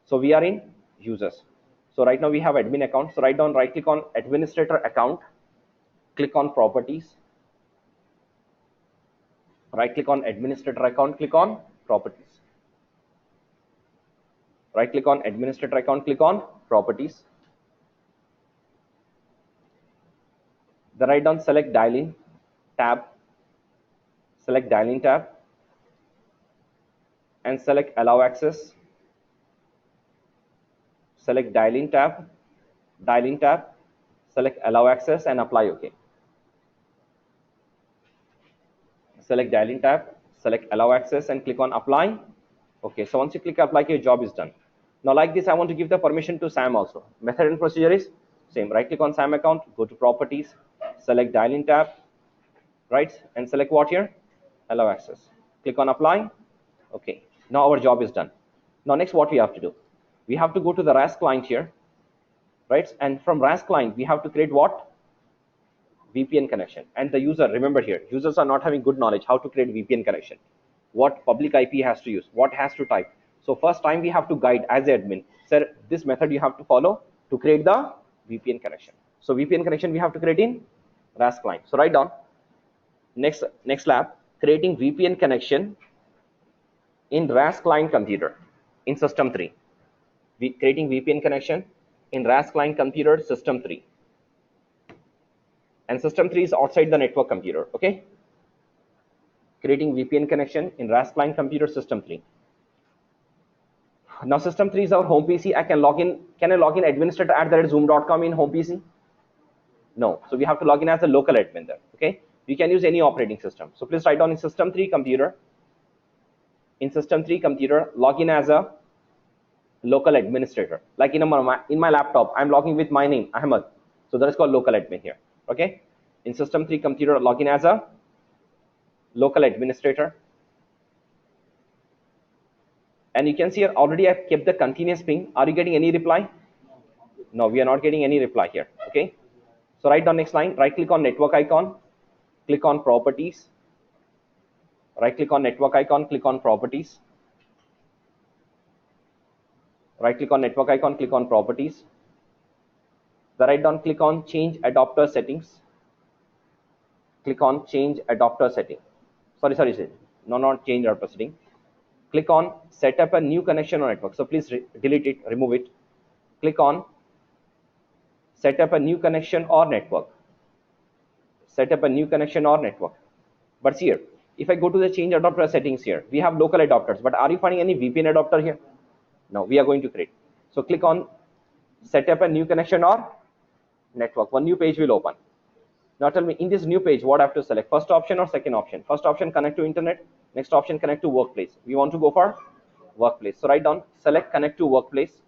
So we are in users. So right now we have admin account. So write down, right click on administrator account, click on properties. Right click on administrator account, click on properties. Right click on administrator account, click on properties. Then write down select dial-in tab, select dial-in tab, and select allow access. Select dial-in tab, select allow access and apply OK. Select dial-in tab, select allow access and click on apply. Okay, so once you click apply, your job is done. Now like this, I want to give the permission to SAM also. Method and procedure is same. Right click on SAM account, go to properties, select dial-in tab, right, and select what here? Allow access. Click on apply. Okay, now our job is done. Now next what we have to do? We have to go to the RAS client here, right? And from RAS client, we have to create what? VPN connection. And the user, remember here, users are not having good knowledge how to create VPN connection. What public IP has to use, what has to type. So first time we have to guide as admin, sir, this method you have to follow to create the VPN connection. So VPN connection we have to create in RAS client. So write down, next lab, creating VPN connection in RAS client computer in system 3. Creating VPN connection in RAS client computer system 3. And system 3 is outside the network computer, okay? Creating VPN connection in RAS client computer system 3. Now system 3 is our home PC. I can log in. Can I log in administrator at zoom.com in home PC? No. So we have to log in as a local admin there. Okay. You can use any operating system. So please write down in system 3 computer. In system 3 computer, log in as a local administrator. Like in my laptop, I'm logging with my name, Ahmed. So that is called local admin here. Okay. In system 3 computer, log in as a local administrator. And you can see here already I've kept the continuous ping. Are you getting any reply? No, we are not getting any reply here. Okay. So write down next line, right click on network icon, click on properties, right click on network icon, click on properties, right click on network icon, click on properties. The right down, click on change adapter settings, click on change adapter setting. Sorry, no, not change adapter setting. Click on set up a new connection or network. So please delete it, remove it. Click on set up a new connection or network. Set up a new connection or network. But here, if I go to the change adapter settings here, we have local adapters. But are you finding any VPN adapter here? No, we are going to create. So click on set up a new connection or network. One new page will open. Now tell me, in this new page, what I have to select? First option or second option? First option, connect to internet. Next option, connect to workplace. We want to go for workplace. So write down, select connect to workplace.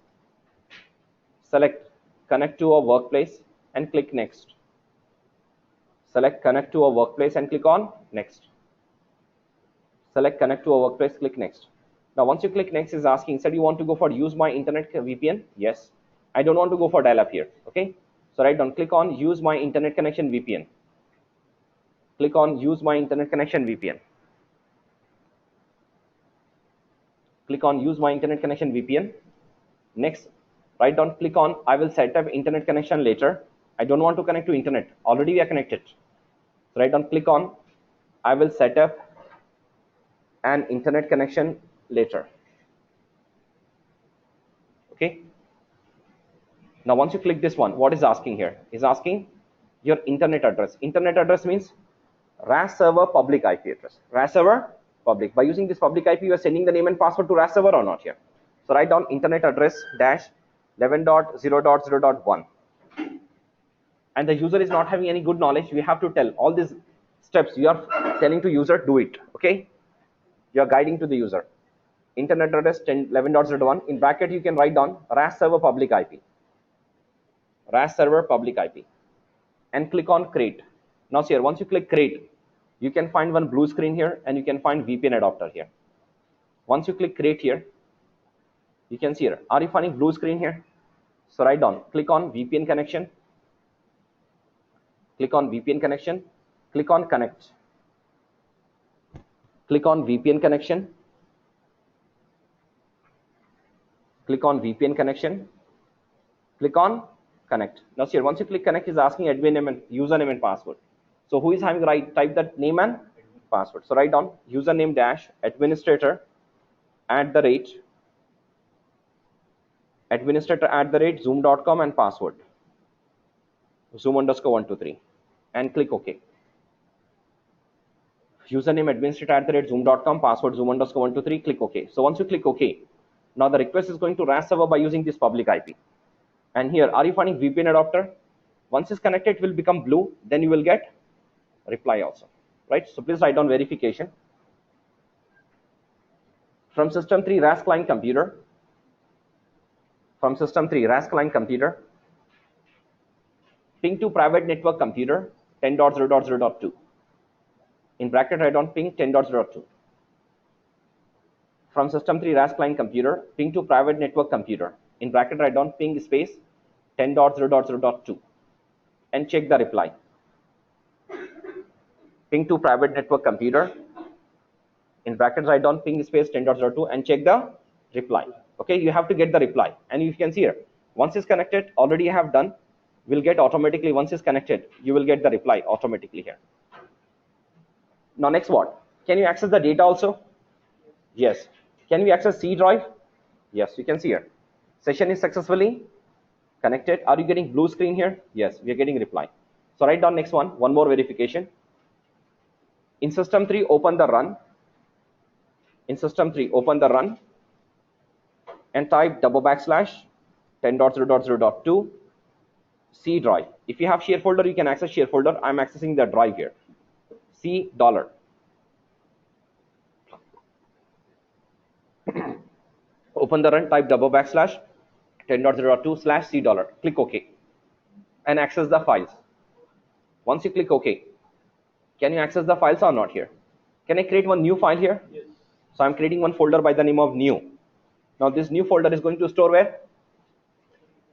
Select connect to a workplace and click next. Select connect to a workplace and click on next. Select connect to a workplace, click next. Now once you click next, is asking, said you want to go for use my internet VPN? Yes. I don't want to go for dial-up here. Okay. So write down, click on use my internet connection VPN. Click on use my internet connection VPN. Click on use my internet connection VPN. Next, write down, click on I will set up internet connection later. I don't want to connect to internet. Already we are connected. So write down, click on I will set up an internet connection later. Okay. Now once you click this one, what is asking here? Is asking your internet address. Internet address means RAS server public IP address. RAS server public. By using this public IP, you are sending the name and password to RAS server or not here. So write down internet address dash 11.0.0.1. And the user is not having any good knowledge. We have to tell all these steps. You are telling to user, do it. Okay. You are guiding to the user. Internet address 11.0.1. In bracket, you can write down RAS server public IP. RAS server public IP. And click on create. Now here, once you click create, you can find one blue screen here and you can find VPN adapter here. Once you click create here, you can see here. Are you finding blue screen here? So write down, click on VPN connection. Click on VPN connection. Click on connect. Click on VPN connection. Click on VPN connection. Click on connect. Now here, once you click connect, is asking admin name and username and password. So who is having right? Type that name and password. So write down username dash administrator at the rate zoom.com and password zoom_123 and click OK. Username administrator at the rate zoom.com, password zoom_123, click OK. So once you click OK, now the request is going to RAS server by using this public IP. And here, are you finding VPN adapter? Once it's connected, it will become blue. Then you will get reply also, right? So please write down verification. From system 3 RAS client computer. From system 3 RAS client computer. Ping to private network computer 10.0.0.2. In bracket, write down ping 10.0.2. From system 3 RAS client computer, ping to private network computer. In bracket, write down ping space 10.0.0.2 and check the reply. Ping to private network computer. In brackets, write down ping space 10.0.2 and check the reply. Okay, you have to get the reply. And you can see here, once it's connected, already I have done, will get automatically, once it's connected, you will get the reply automatically here. Now next what? Can you access the data also? Yes. Can we access C drive? Yes, you can see here. Session is successfully connected. Are you getting blue screen here? Yes, we are getting reply. So write down next one more verification. In system 3, open the run. In system 3, open the run. and type /10.0.0.2 C drive. If you have share folder, you can access share folder. I'm accessing the drive here. C dollar. Open the run, type /10.0.2/C dollar. Click OK and access the files. Once you click OK, can you access the files or not here? Can I create one new file here? Yes. So I'm creating one folder by the name of new. Now this new folder is going to store where?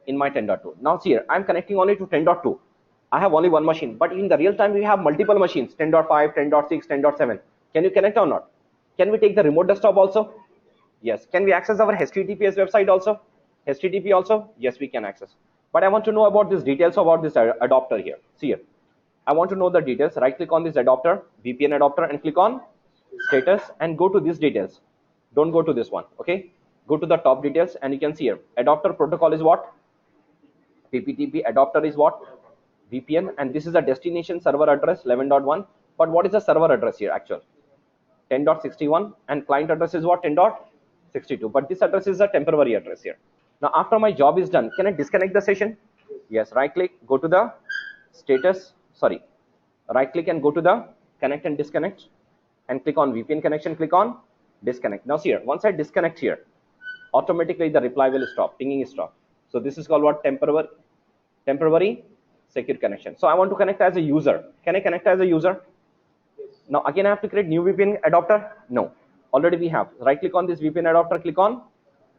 In my 10.2. Now see here, I'm connecting only to 10.2. I have only one machine, but in the real time we have multiple machines, 10.5, 10.6, 10.7. Can you connect or not? Can we take the remote desktop also? Yes. Can we access our HTTPS website also? HTTP also? Yes, we can access. But I want to know about these details about this adapter here. See here. I want to know the details. Right click on this adapter, VPN adapter, and click on status and go to these details. Don't go to this one. Okay. Go to the top details and you can see here. Adapter protocol is what? PPTP. Adapter is what? VPN. And this is a destination server address 11.1. But what is the server address here actual? 10.61 and client address is what? 10.62. But this address is a temporary address here. Now after my job is done, can I disconnect the session? Yes. Right click, go to the status. Sorry. Right click and go to the connect and disconnect and click on VPN connection. Click on disconnect. Now see here. Once I disconnect here, automatically the reply will stop. Pinging is stop. So this is called what? Temporary secure connection. So I want to connect as a user. Can I connect as a user? Yes. Now again I have to create new VPN adapter? No. Already we have. Right click on this VPN adapter, click on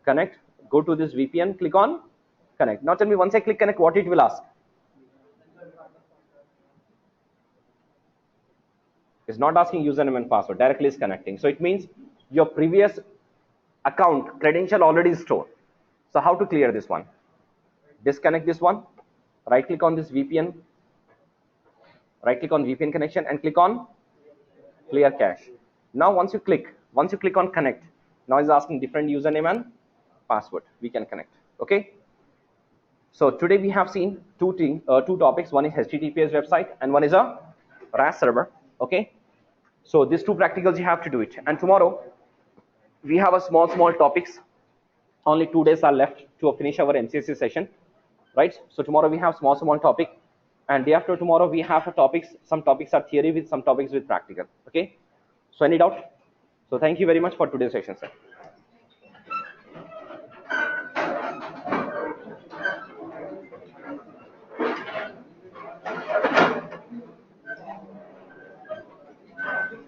connect, go to this VPN, click on connect. Now tell me, once I click connect, what it will ask? It's not asking username and password, directly is connecting. So it means your previous account credential already is stored. So how to clear this one? Disconnect this one, right click on this VPN, right click on VPN connection and click on clear cache. Now once you click on connect, now it's asking different username and password. We can connect. Okay. So today we have seen two topics. One is HTTPS website and one is a RAS server. Okay. So these two practicals you have to do it. And tomorrow we have a small topics. Only 2 days are left to finish our MCSC session, right? So tomorrow we have small topic, and day after tomorrow we have a topics. Some topics are theory with some topics with practical. Okay. So any doubt? So thank you very much for today's session, sir.